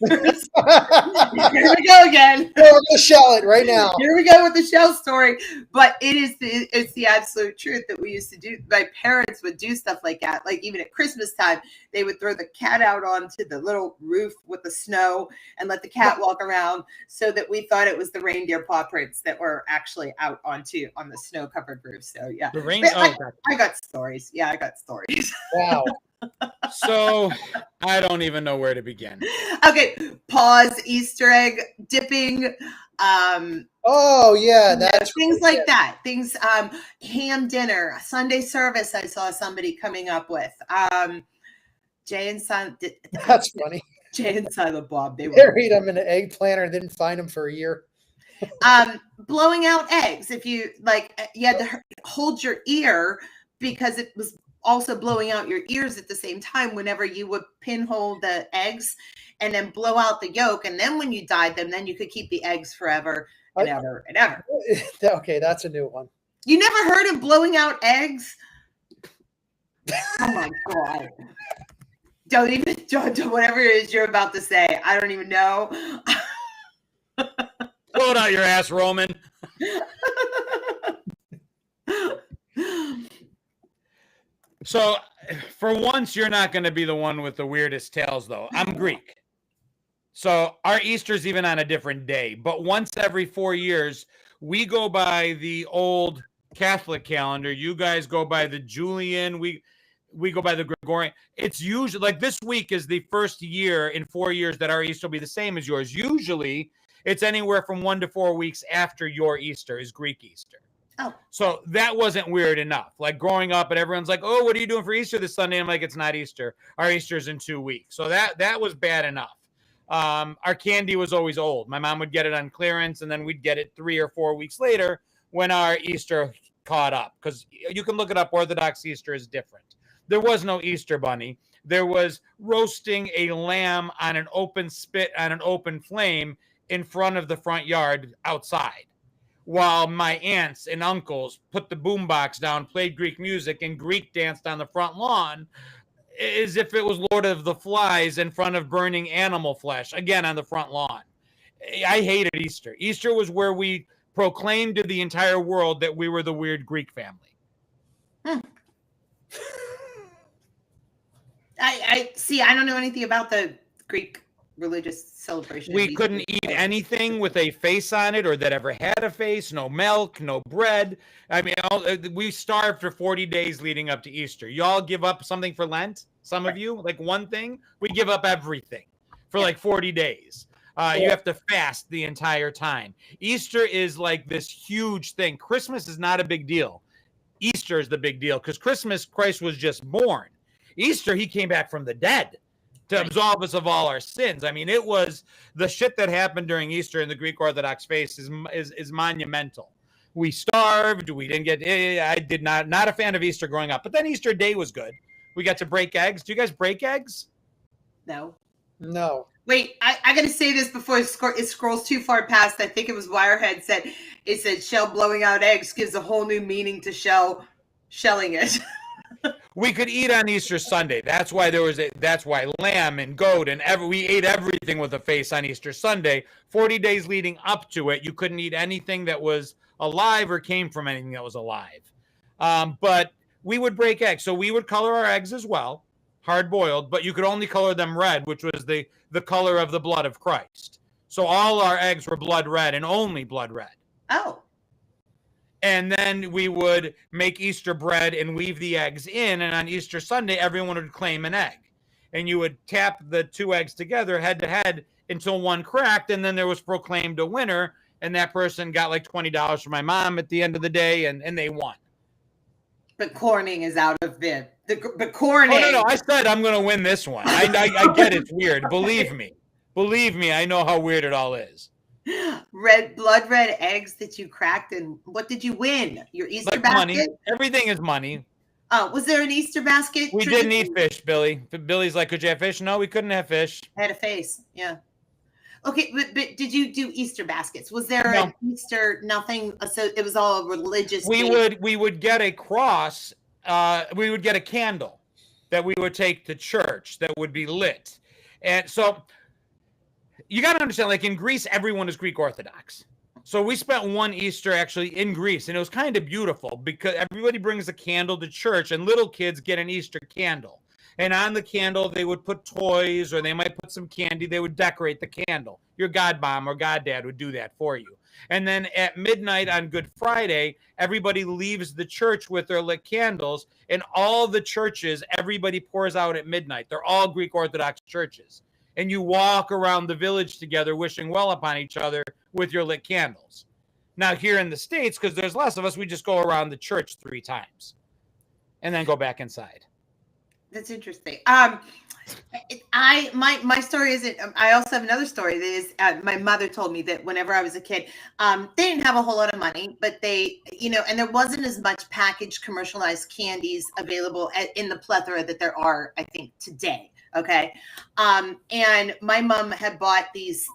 Here we go again. We're going to shell it right now. Here we go with the shell story. But it's the absolute truth that we used to do. My parents would do stuff like that. Like even at Christmas time, they would throw the cat out onto the little roof with the snow and let the cat walk around so that we thought it was the reindeer paw prints that were actually out on the snow covered roof. So yeah. I got stories. Yeah, I got stories. Wow. So I don't even know where to begin. Okay, pause, Easter egg dipping. Oh yeah, that's things like that. Things, ham dinner, Sunday service. I saw somebody coming up with. Jay and Silent. That's funny. Jay and Silent Bob. They buried them in an egg planter and didn't find them for a year. Blowing out eggs. If you you had to hold your ear because it was also blowing out your ears at the same time whenever you would pinhole the eggs and then blow out the yolk. And then when you dyed them, then you could keep the eggs forever and ever and ever. Okay, that's a new one. You never heard of blowing out eggs? Oh my God. Don't whatever it is you're about to say. I don't even know. Blow it out your ass, Roman. So, for once, you're not going to be the one with the weirdest tales, though. I'm Greek. So, our Easter's even on a different day. But once every 4 years, we go by the old Catholic calendar. You guys go by the Julian. We go by the Gregorian. It's usually, like this week is the first year in 4 years that our Easter will be the same as yours. Usually, it's anywhere from 1 to 4 weeks after your Easter is Greek Easter. Oh. So that wasn't weird enough. Like growing up and everyone's like, oh, what are you doing for Easter this Sunday? I'm like, it's not Easter. Our Easter's in 2 weeks. So that was bad enough. Our candy was always old. My mom would get it on clearance and then we'd get it 3 or 4 weeks later when our Easter caught up. Because you can look it up. Orthodox Easter is different. There was no Easter bunny. There was roasting a lamb on an open spit on an open flame in front of the front yard outside, while my aunts and uncles put the boombox down, played Greek music, and Greek danced on the front lawn as if it was Lord of the Flies in front of burning animal flesh, again on the front lawn. I hated Easter. Easter was where we proclaimed to the entire world that we were the weird Greek family. I see. I don't know anything about the Greek religious celebration. We couldn't eat anything with a face on it or that ever had a face. No milk, no bread. I mean, we starved for 40 days leading up to Easter. Y'all give up something for Lent? Some of you, like one thing? We give up everything for like 40 days. You have to fast the entire time. Easter is like this huge thing. Christmas is not a big deal. Easter is the big deal because Christmas, Christ was just born. Easter, he came back from the dead to absolve us of all our sins. I mean, it was the shit that happened during Easter in the Greek Orthodox faith is monumental. We starved. We didn't get. I did not a fan of Easter growing up. But then Easter Day was good. We got to break eggs. Do you guys break eggs? No. Wait, I got to say this before it scrolls too far past. I think it was Wirehead said shell blowing out eggs gives a whole new meaning to shelling it. We could eat on Easter Sunday. That's why that's why lamb and goat and we ate everything with a face on Easter Sunday. 40 days leading up to it, you couldn't eat anything that was alive or came from anything that was alive. But we would break eggs. So we would color our eggs as well, hard boiled, but you could only color them red, which was the color of the blood of Christ. So all our eggs were blood red and only blood red. Oh. And then we would make Easter bread and weave the eggs in. And on Easter Sunday, everyone would claim an egg. And you would tap the two eggs together head to head until one cracked. And then there was proclaimed a winner. And that person got like $20 from my mom at the end of the day. And they won. But corning is out of the corning. Oh, no. I said I'm going to win this one. I get it's weird. Believe me. I know how weird it all is. Blood red eggs that you cracked, and what did you win? Your Easter basket? Money. Everything is money. Oh, was there an Easter basket? We didn't eat fish, Billy. Billy's like, could you have fish? No, we couldn't have fish. I had a face. Yeah. Okay, but did you do Easter baskets? Was there an Easter nothing? So it was all religious. We would get a cross. We would get a candle that we would take to church that would be lit, and so. You got to understand, like in Greece, everyone is Greek Orthodox. So we spent one Easter actually in Greece, and it was kind of beautiful because everybody brings a candle to church, and little kids get an Easter candle. And on the candle, they would put toys, or they might put some candy. They would decorate the candle. Your godmom or goddad would do that for you. And then at midnight on Good Friday, everybody leaves the church with their lit candles, and all the churches, everybody pours out at midnight. They're all Greek Orthodox churches. And you walk around the village together wishing well upon each other with your lit candles. Now, here in the States, because there's less of us, we just go around the church 3 times and then go back inside. That's interesting. My story isn't, I also have another story that is, my mother told me that whenever I was a kid, they didn't have a whole lot of money, but they, and there wasn't as much packaged commercialized candies available in the plethora that there are, I think, today. Okay. And my mom had bought these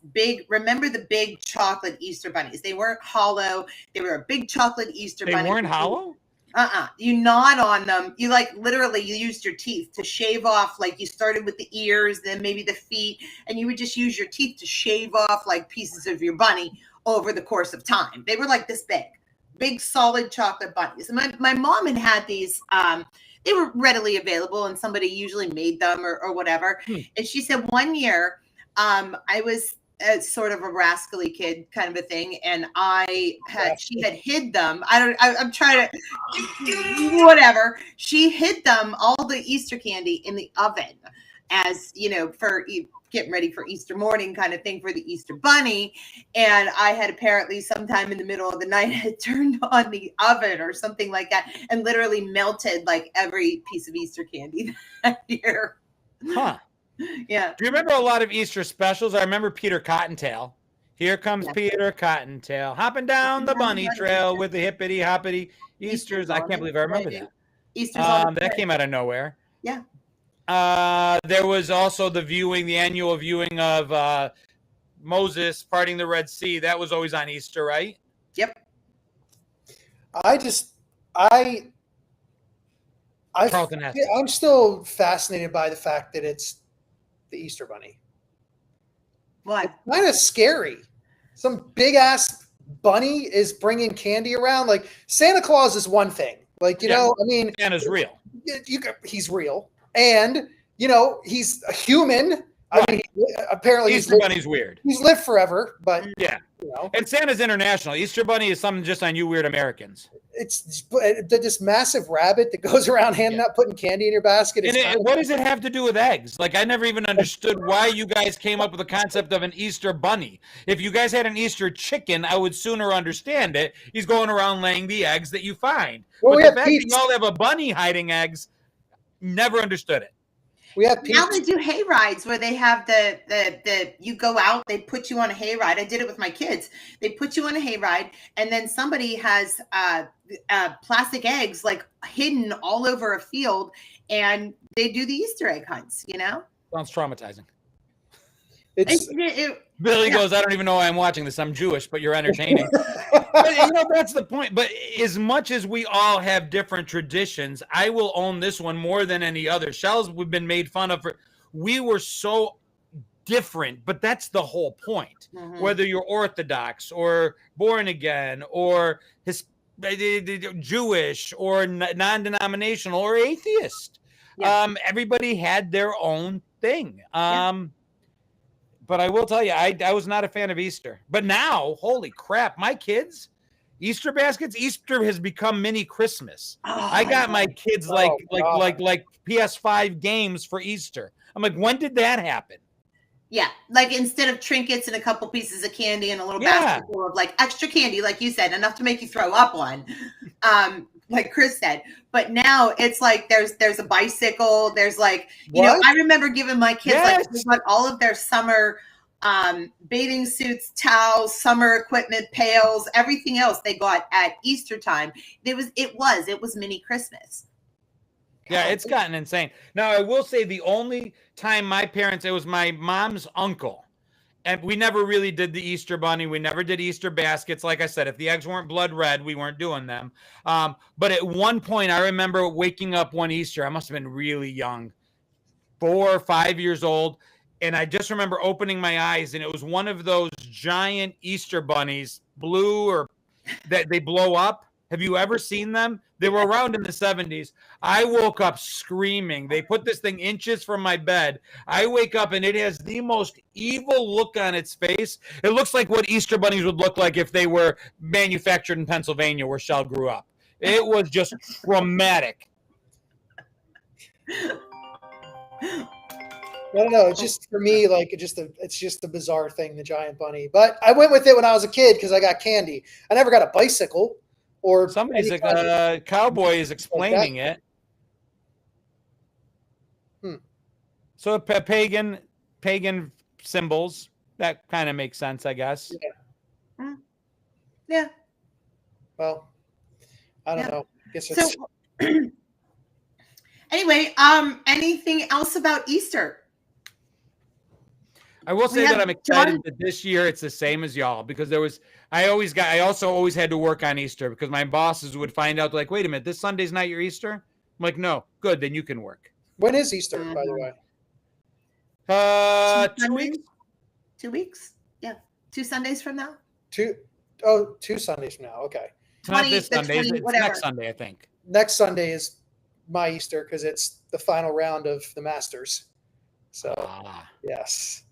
remember the big chocolate Easter bunnies? They weren't hollow. They were a big chocolate Easter bunny. They weren't hollow? You gnawed on them. You literally you used your teeth to shave off, like you started with the ears, then maybe the feet, and you would just use your teeth to shave off like pieces of your bunny over the course of time. They were like this big solid chocolate bunnies. And my mom had these, they were readily available and somebody usually made them or whatever. And she said one year, I was sort of a rascally kid kind of a thing. And she had hid them. I'm trying to, whatever. She hid them, all the Easter candy in the oven as, for getting ready for Easter morning kind of thing for the Easter bunny. And I had apparently sometime in the middle of the night had turned on the oven or something like that and literally melted like every piece of Easter candy that year. Huh. Yeah. Do you remember a lot of Easter specials? I remember Peter Cottontail. Here comes Peter Cottontail hopping down the bunny trail with the hippity hoppity Easter's. I can't believe I remember that. Easter's that came out of nowhere. Yeah. There was also the annual viewing of Moses parting the Red Sea. That was always on Easter, right? Yep. I'm still fascinated by the fact that it's the Easter Bunny. What? It's kind of scary. Some big ass bunny is bringing candy around. Like Santa Claus is one thing. Like, Santa's real. He's real. And, he's a human I mean, apparently Easter Bunny's weird. He's lived forever, but yeah. You know. And Santa's international. Easter Bunny is something just on you weird Americans. It's this massive rabbit that goes around handing out, putting candy in your basket. What does it have to do with eggs? Like, I never even understood why you guys came up with the concept of an Easter bunny. If you guys had an Easter chicken, I would sooner understand it. He's going around laying the eggs that you find. Well, but the fact that you all have a bunny hiding eggs, never understood it. We have now they do hay rides where they have the you go out, they put you on a hay ride. I did it with my kids. They put you on a hay ride, and then somebody has plastic eggs like hidden all over a field, and they do the Easter egg hunts. You know, sounds traumatizing. Billy goes, I don't even know why I'm watching this. I'm Jewish, but you're entertaining. But, that's the point. But as much as we all have different traditions, I will own this one more than any other. Shells, we've been made fun of. We were so different, but that's the whole point. Mm-hmm. Whether you're Orthodox or born again or Jewish or non-denominational or atheist, everybody had their own thing. But I will tell you, I was not a fan of Easter. But now, holy crap, my kids, Easter baskets, Easter has become mini Christmas. I got my kids like PS5 games for Easter. I'm like, when did that happen? Yeah, like instead of trinkets and a couple pieces of candy and a little basket full of like extra candy, like you said, enough to make you throw up on, like Chris said. But now it's like there's a bicycle. There's like, you know, I remember giving my kids like all of their summer bathing suits, towels, summer equipment, pails, everything else they got at Easter time. It was mini Christmas. Yeah, it's gotten insane. Now, I will say the only time it was my mom's uncle. And we never really did the Easter bunny. We never did Easter baskets. Like I said, if the eggs weren't blood red, we weren't doing them. But at one point, I remember waking up one Easter. I must have been really young, 4 or 5 years old. And I just remember opening my eyes, and it was one of those giant Easter bunnies, blue or that they blow up. Have you ever seen them? They were around in the 70s. I woke up screaming. They put this thing inches from my bed. I wake up and it has the most evil look on its face. It looks like what Easter bunnies would look like if they were manufactured in Pennsylvania where Shell grew up. It was just traumatic. I don't know. It's just for me, like it's just a bizarre thing, the giant bunny. But I went with it when I was a kid because I got candy. I never got a bicycle. Or somebody's cowboy is explaining it. So pagan symbols, that kind of makes sense, I guess. Yeah. Well, I don't know. I guess it's... So anyway, anything else about Easter? I will say that I'm excited that this year it's the same as y'all because I also always had to work on Easter because my bosses would find out like, wait a minute, this Sunday's not your Easter? I'm like, no, good, then you can work. When is Easter, by the way? 2 weeks. 2 weeks? Yeah. 2 Sundays from now? 2 Sundays from now. Okay. It's not this Sunday. It's next Sunday, I think. Next Sunday is my Easter because it's the final round of the Masters. So, yes.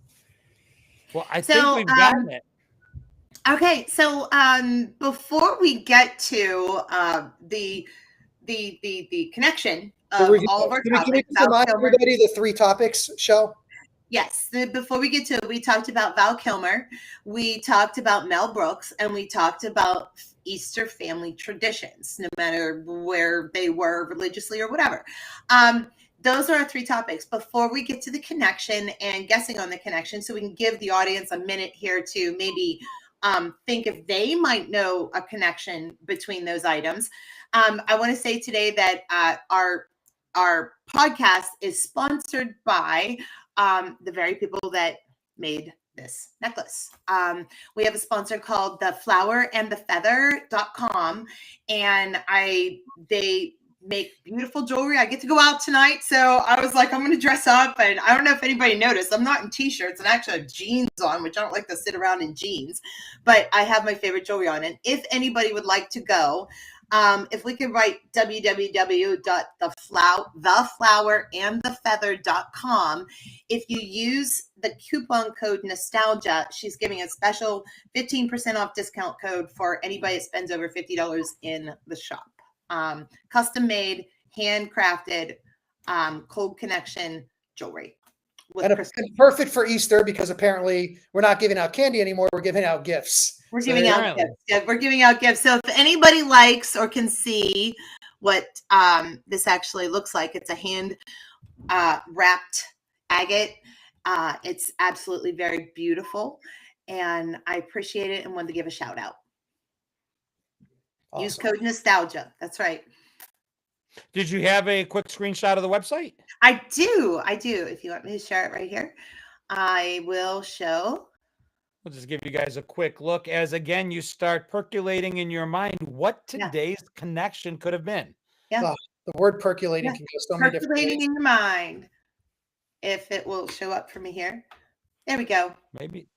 Well, I think we've gotten it. Okay, so before we get to the connection of all of our topics, can we remind everybody the 3 topics, Shell? Yes. Before we get to it, we talked about Val Kilmer, we talked about Mel Brooks, and we talked about Easter family traditions, no matter where they were religiously or whatever. Those are our 3 topics. Before we get to the connection and guessing on the connection, so we can give the audience a minute here to maybe think if they might know a connection between those items. I want to say today that our podcast is sponsored by the very people that made this necklace. We have a sponsor called theflowerandthefeather.com, and they make beautiful jewelry. I get to go out tonight, so I was like, I'm going to dress up, and I don't know if anybody noticed, I'm not in t-shirts, and actually I have jeans on, which I don't like to sit around in jeans, but I have my favorite jewelry on. And if anybody would like to go, If we could write www.theflowerandthefeather.com, if you use the coupon code nostalgia, she's giving a special 15% off discount code for anybody that spends over $50 in the shop. Custom made, handcrafted, cold connection jewelry. And perfect for Easter, because apparently we're not giving out candy anymore. We're giving out gifts. We're giving out gifts. Yeah, we're giving out gifts. So if anybody likes or can see what this actually looks like, it's a hand wrapped agate. It's absolutely very beautiful, and I appreciate it and wanted to give a shout out. Awesome. Use code nostalgia. That's right. Did you have a quick screenshot of the website? I do. If you want me to share it right here, I will show. We'll just give you guys a quick look as, again, you start percolating in your mind what today's connection could have been. Yeah. The word percolating can go so many different ways. Percolating in your mind. If it will show up for me here. There we go. Maybe.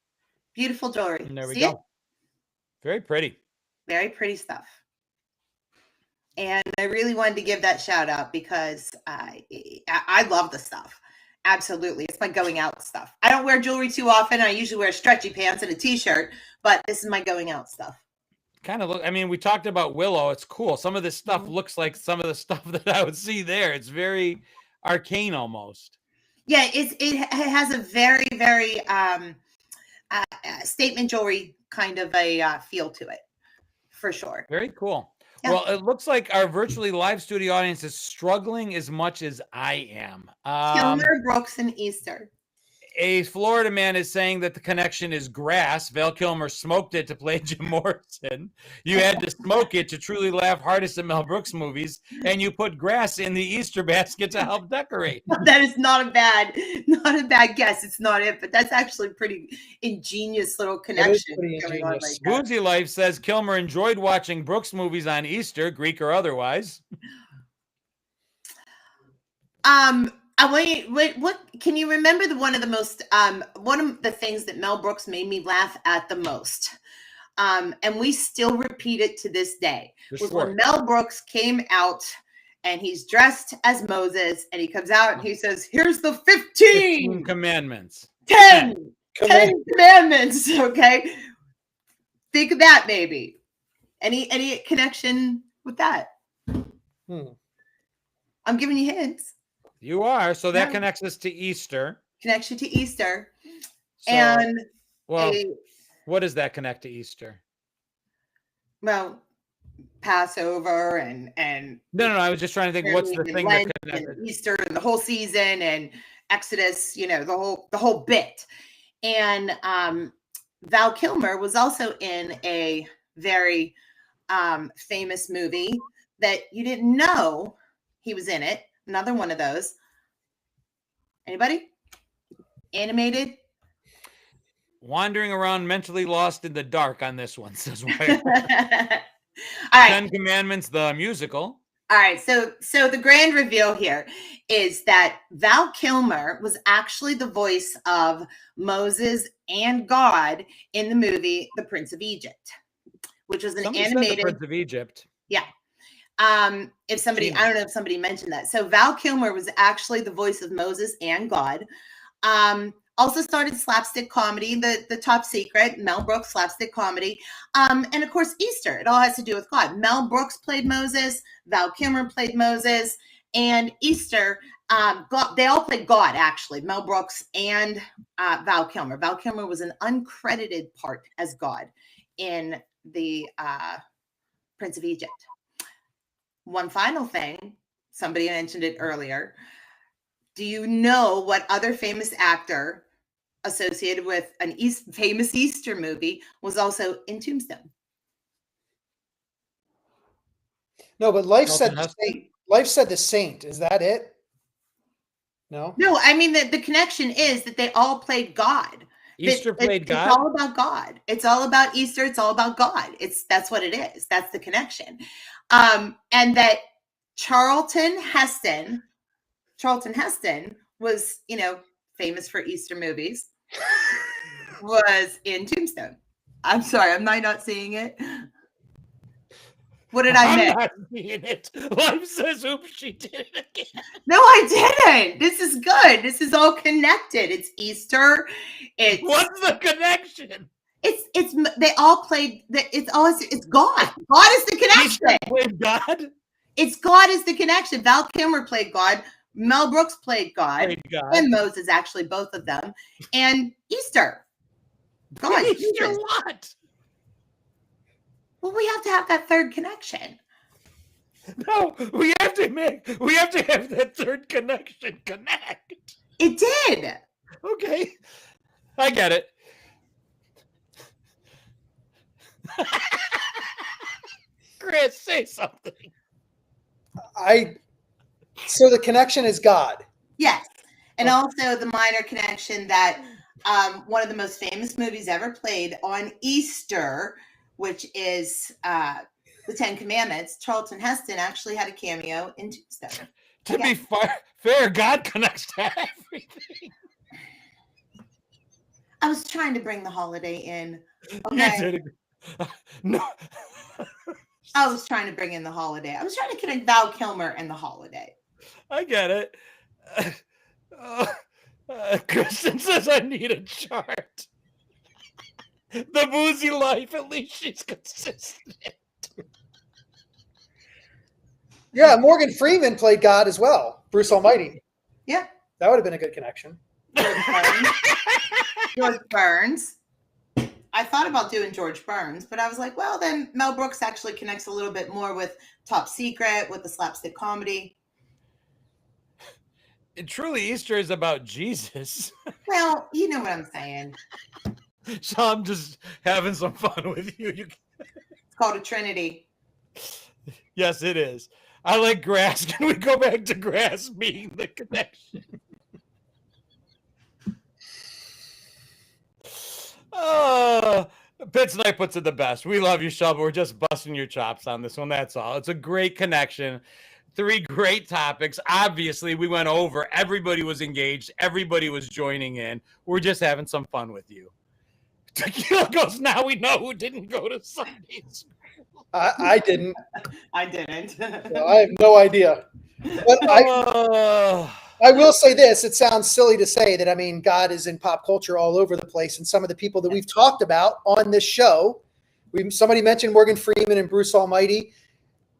Beautiful jewelry. And there we go. Very pretty. Very pretty stuff. And I really wanted to give that shout out because I love the stuff. Absolutely. It's my going out stuff. I don't wear jewelry too often. I usually wear stretchy pants and a t-shirt, but this is my going out stuff. Kind of look, I mean, we talked about Willow. It's cool. Some of this stuff looks like some of the stuff that I would see there. It's very arcane almost. Yeah, it has a very, very statement jewelry kind of a feel to it, for sure. Very cool. Yeah. Well, it looks like our virtually live studio audience is struggling as much as I am. Kilmer, Brooks, and Easter. A Florida man is saying that the connection is grass. Val Kilmer smoked it to play Jim Morrison. You had to smoke it to truly laugh hardest at Mel Brooks movies, and you put grass in the Easter basket to help decorate. That is not a bad guess. It's not it, but that's actually pretty ingenious little connection going on. Like Boozy Life says Kilmer enjoyed watching Brooks movies on Easter, Greek or otherwise. What can you remember one of the things that Mel Brooks made me laugh at the most? And we still repeat it to this day. Was when Mel Brooks came out and he's dressed as Moses and he comes out and he says, "Here's the 15 commandments. 10 commandments." Okay. Think of that, maybe. Any connection with that? I'm giving you hints. You are. So that connects us to Easter. Connection to Easter. So, and what does that connect to Easter? Well, Passover and No, I was just trying to think what's the thing that connected Easter and the whole season and Exodus, the whole bit. And Val Kilmer was also in a very famous movie that you didn't know he was in it. Another one of those. Anybody? Animated? Wandering around mentally lost in the dark on this one, says Wyatt. All right. 10 Commandments, the musical. All right. So the grand reveal here is that Val Kilmer was actually the voice of Moses and God in the movie The Prince of Egypt, which was an animated. The Prince of Egypt. Yeah. I don't know if somebody mentioned that. So Val Kilmer was actually the voice of Moses and God. Also started slapstick comedy, the Top Secret, Mel Brooks slapstick comedy. And of course, Easter, it all has to do with God. Mel Brooks played Moses, Val Kilmer played Moses, and Easter, they all played God, actually, Mel Brooks and Val Kilmer. Val Kilmer was an uncredited part as God in the Prince of Egypt. One final thing, somebody mentioned it earlier. Do you know what other famous actor associated with an famous Easter movie was also in Tombstone? No, but Life said the Saint. Life said the Saint. Is that it? No. No, I mean the connection is that they all played God. Easter played God. It's all about God. It's all about Easter. It's all about God. That's what it is. That's the connection. And that Charlton Heston was, famous for Easter movies, was in Tombstone. I'm sorry, am I not seeing it? What did I miss? I'm not seeing it. Life says, oops, she did it again. No, I didn't. This is good. This is all connected. It's Easter. What's the connection? It's they all played. It's God. God is the connection. Easter played God. It's God is the connection. Val Kilmer played God. Mel Brooks played God. And Moses, actually, both of them. And Easter. God. Easter what? Well, we have to have that third connection. No, we have to have that third connection connect. It did. Okay. I get it. Chris, say something. So the connection is God. Yes. And also the minor connection that one of the most famous movies ever played on Easter, which is the Ten Commandments, Charlton Heston actually had a cameo in Tombstone. To be fair, God connects to everything. I was trying to bring the holiday in. Okay. No. I was trying to bring in the holiday. I was trying to connect Val Kilmer and the holiday. I get it. Kristen says I need a chart. The boozy life, at least she's consistent. Yeah, Morgan Freeman played God as well. Bruce Almighty. Yeah. That would have been a good connection. George Burns. I thought about doing George Burns, but I was like, well, then Mel Brooks actually connects a little bit more with Top Secret, with the slapstick comedy. Truly, Easter is about Jesus. Well, you know what I'm saying. So I'm just having some fun with you. It's called a Trinity. Yes, it is. I like grass. Can we go back to grass being the connection? Pitts Knight puts it the best. We love you, Shelby. We're just busting your chops on this one. That's all. It's a great connection. 3 great topics. Obviously, we went over. Everybody was engaged. Everybody was joining in. We're just having some fun with you. Tequila goes, now we know who didn't go to Sunday school. I didn't. I didn't. So I have no idea. But I will say this. It sounds silly to say that, I mean, God is in pop culture all over the place. And some of the people that we've talked about on this show, somebody mentioned Morgan Freeman and Bruce Almighty.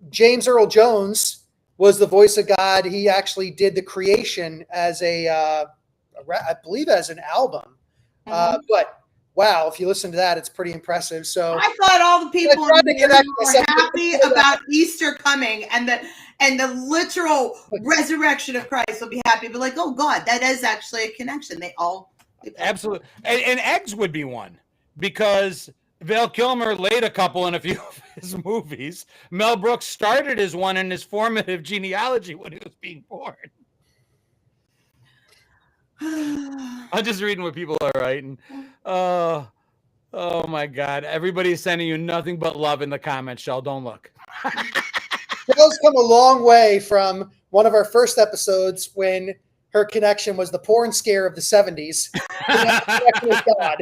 James Earl Jones was the voice of God. He actually did the creation as I believe as an album. Mm-hmm. But wow, if you listen to that, it's pretty impressive. So I thought all the people were happy about Easter coming and the literal resurrection of Christ will be happy. But like, oh God, that is actually a connection. They absolutely. And eggs would be one because Val Kilmer laid a couple in a few of his movies. Mel Brooks started as one in his formative genealogy when he was being born. I'm just reading what people are writing. Oh my God. Everybody's sending you nothing but love in the comments, Shell. Don't look. Shell's come a long way from one of our first episodes when her connection was the porn scare of the 70s. God.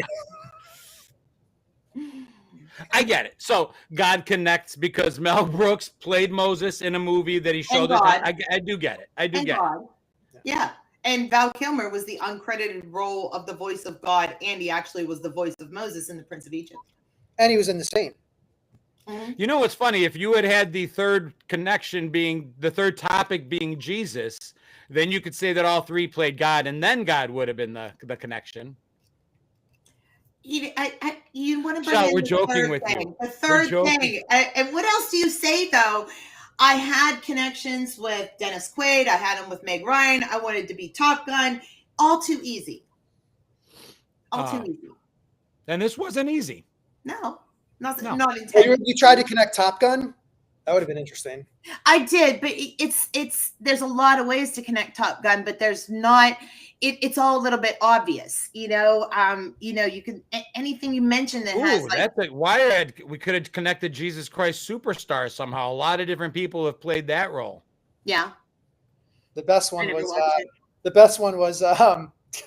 I get it. So God connects because Mel Brooks played Moses in a movie that he showed us. I do get it. I do get it. Yeah. And Val Kilmer was the uncredited role of the voice of God, and he actually was the voice of Moses in The Prince of Egypt. And he was in the same. Mm-hmm. You know what's funny? If you had the third connection being the third topic being Jesus, then you could say that all 3 played God, and then God would have been the connection. You want to bring in we're the joking third with thing. you. The third thing. And what else do you say, though? I had connections with Dennis Quaid. I had them with Meg Ryan. I wanted to be Top Gun. All too easy. Too easy. And this wasn't easy. No. Not intended. You tried to connect Top Gun? That would have been interesting. I did, but it's there's a lot of ways to connect Top Gun, but there's not. It's all a little bit obvious, you know. You can anything you mention that has like, that's why we could have connected Jesus Christ Superstar somehow. A lot of different people have played that role. Yeah. The best one was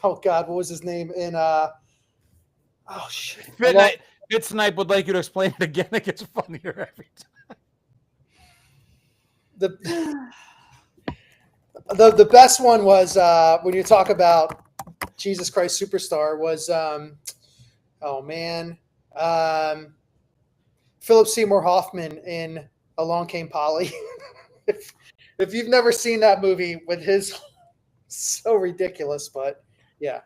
oh God, what was his name in oh shit. Fit Snipe would like you to explain it again. It gets funnier every time. the best one was when you talk about Jesus Christ Superstar was Philip Seymour Hoffman in Along Came Polly. if you've never seen that movie with his so ridiculous, but yeah.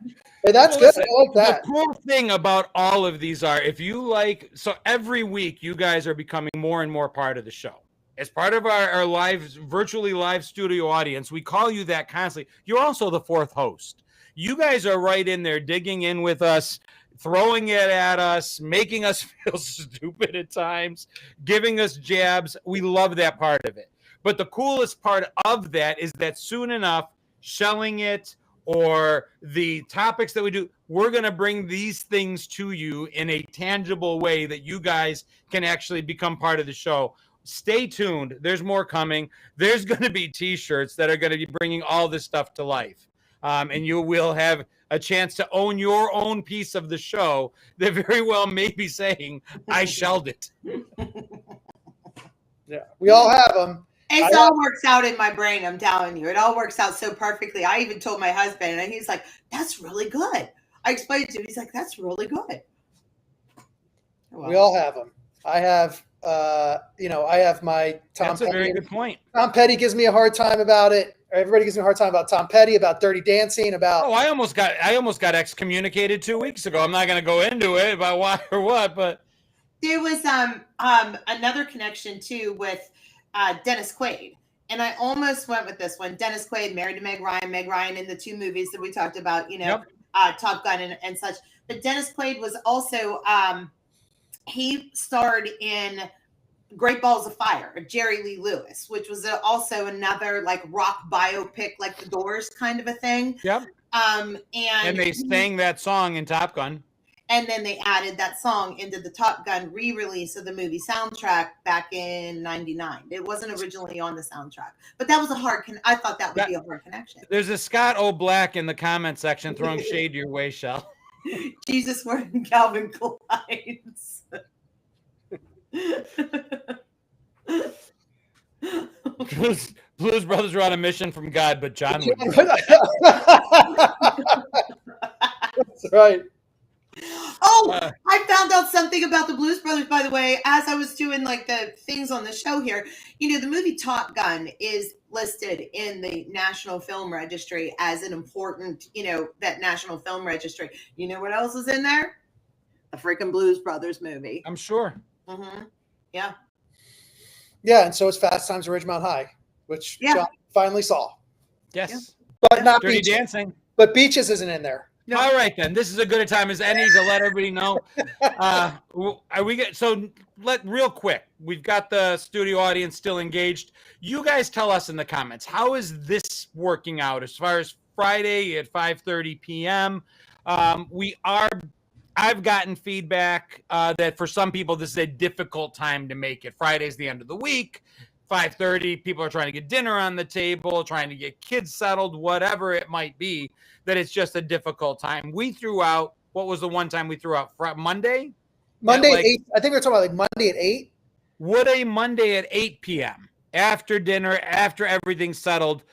And that's good. Listen, I like that. The cool thing about all of these are if you like, so every week you guys are becoming more and more part of the show. As part of our live, virtually live studio audience, we call you that constantly. You're also the fourth host. You guys are right in there digging in with us, throwing it at us, making us feel stupid at times, giving us jabs. We love that part of it. But the coolest part of that is that soon enough, shelling it or the topics that we do, we're going to bring these things to you in a tangible way that you guys can actually become part of the show. Stay tuned. There's more coming. There's going to be T-shirts that are going to be bringing all this stuff to life. And you will have a chance to own your own piece of the show that very well may be saying, I shelled it. Yeah, we all have them. It all works out in my brain, I'm telling you. It all works out so perfectly. I even told my husband, and he's like, that's really good. I explained it to him. He's like, that's really good. Well, we all have them. I have, I have my Tom That's Petty. A very good point. Tom Petty gives me a hard time about it. Everybody gives me a hard time about Tom Petty, about Dirty Dancing, about. Oh, I almost got excommunicated 2 weeks ago. I'm not going to go into it about why or what, but there was another connection too with Dennis Quaid, and I almost went with this one. Dennis Quaid married to Meg Ryan in the two movies that we talked about, Yep. Top Gun and such. But Dennis Quaid was also he starred in Great Balls of Fire, Jerry Lee Lewis, which was also another like rock biopic, like The Doors kind of a thing. Yep. And they sang that song in Top Gun. And then they added that song into the Top Gun re-release of the movie soundtrack back in '99. It wasn't originally on the soundtrack, but that was a hard. I thought that would be a hard connection. There's a Scott O'Black in the comment section throwing shade your way, Shell. Jesus wearing Calvin Klein's. Blues Brothers are on a mission from God, but John would. That's right. Oh, I found out something about the Blues Brothers, by the way, as I was doing like the things on the show here. The movie Top Gun is listed in the National Film Registry as an important, that National Film Registry. You know what else is in there? A freaking Blues Brothers movie. I'm sure. Mm-hmm. Yeah. Yeah, and so is Fast Times at Ridgemont High, which John finally saw. Yes. Yeah. But not Dirty Beaches. Dancing. But Beaches isn't in there. No. All right, then. This is a good a time as any to let everybody know. Real quick. We've got the studio audience still engaged. You guys tell us in the comments, how is this working out as far as Friday at 5:30 p.m.? I've gotten feedback that for some people this is a difficult time to make it. Friday's the end of the week. 5:30, people are trying to get dinner on the table, trying to get kids settled, whatever it might be, that it's just a difficult time. We threw out, what was the one time we threw out? Monday? Monday at 8. I think we were talking about like Monday at 8. Would a Monday at 8 p.m. after dinner, after everything's settled,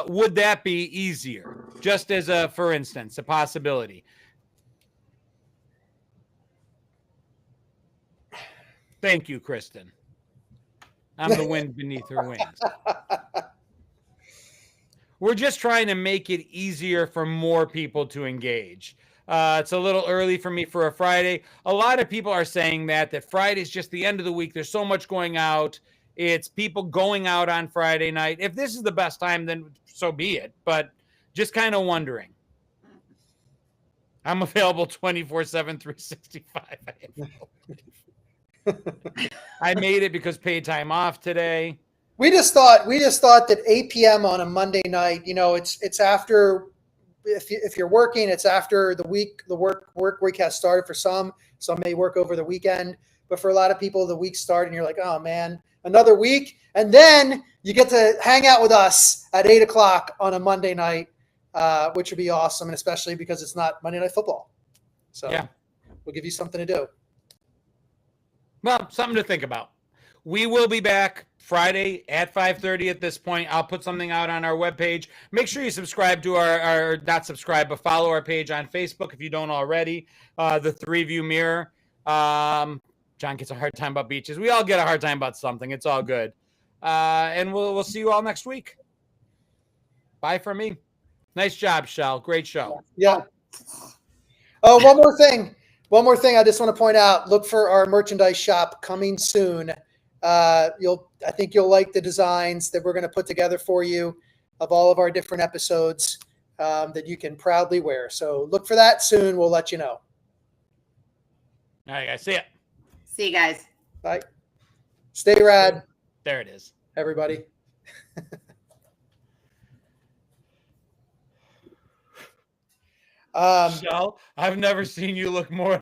would that be easier? Just as a, for instance, a possibility. Thank you, Kristen. I'm the wind beneath her wings. We're just trying to make it easier for more people to engage. It's a little early for me for a Friday. A lot of people are saying that Friday's just the end of the week. There's so much going out. It's people going out on Friday night. If this is the best time, then so be it. But just kind of wondering. I'm available 24/7, 365. I made it because paid time off today. We just thought that 8 p.m. on a Monday night, it's after, if you're working, it's after the work week has started for some. Some may work over the weekend, but for a lot of people, the week started and you're like, oh man, another week. And then you get to hang out with us at 8 o'clock on a Monday night, which would be awesome. And especially because it's not Monday Night Football. So yeah, we'll give you something to do. Well, something to think about. We will be back Friday at 5:30 at this point. I'll put something out on our webpage. Make sure you subscribe to our not subscribe, but follow our page on Facebook if you don't already. The Three View Mirror. John gets a hard time about beaches. We all get a hard time about something. It's all good. And we'll see you all next week. Bye from me. Nice job, Shell. Great show. Yeah. Oh, one more thing. I just want to point out. Look for our merchandise shop coming soon. I think you'll like the designs that we're going to put together for you of all of our different episodes that you can proudly wear. So look for that soon. We'll let you know. All right, guys. See ya. See you guys. Bye. Stay rad. There it is. Everybody. Shell, I've never seen you look more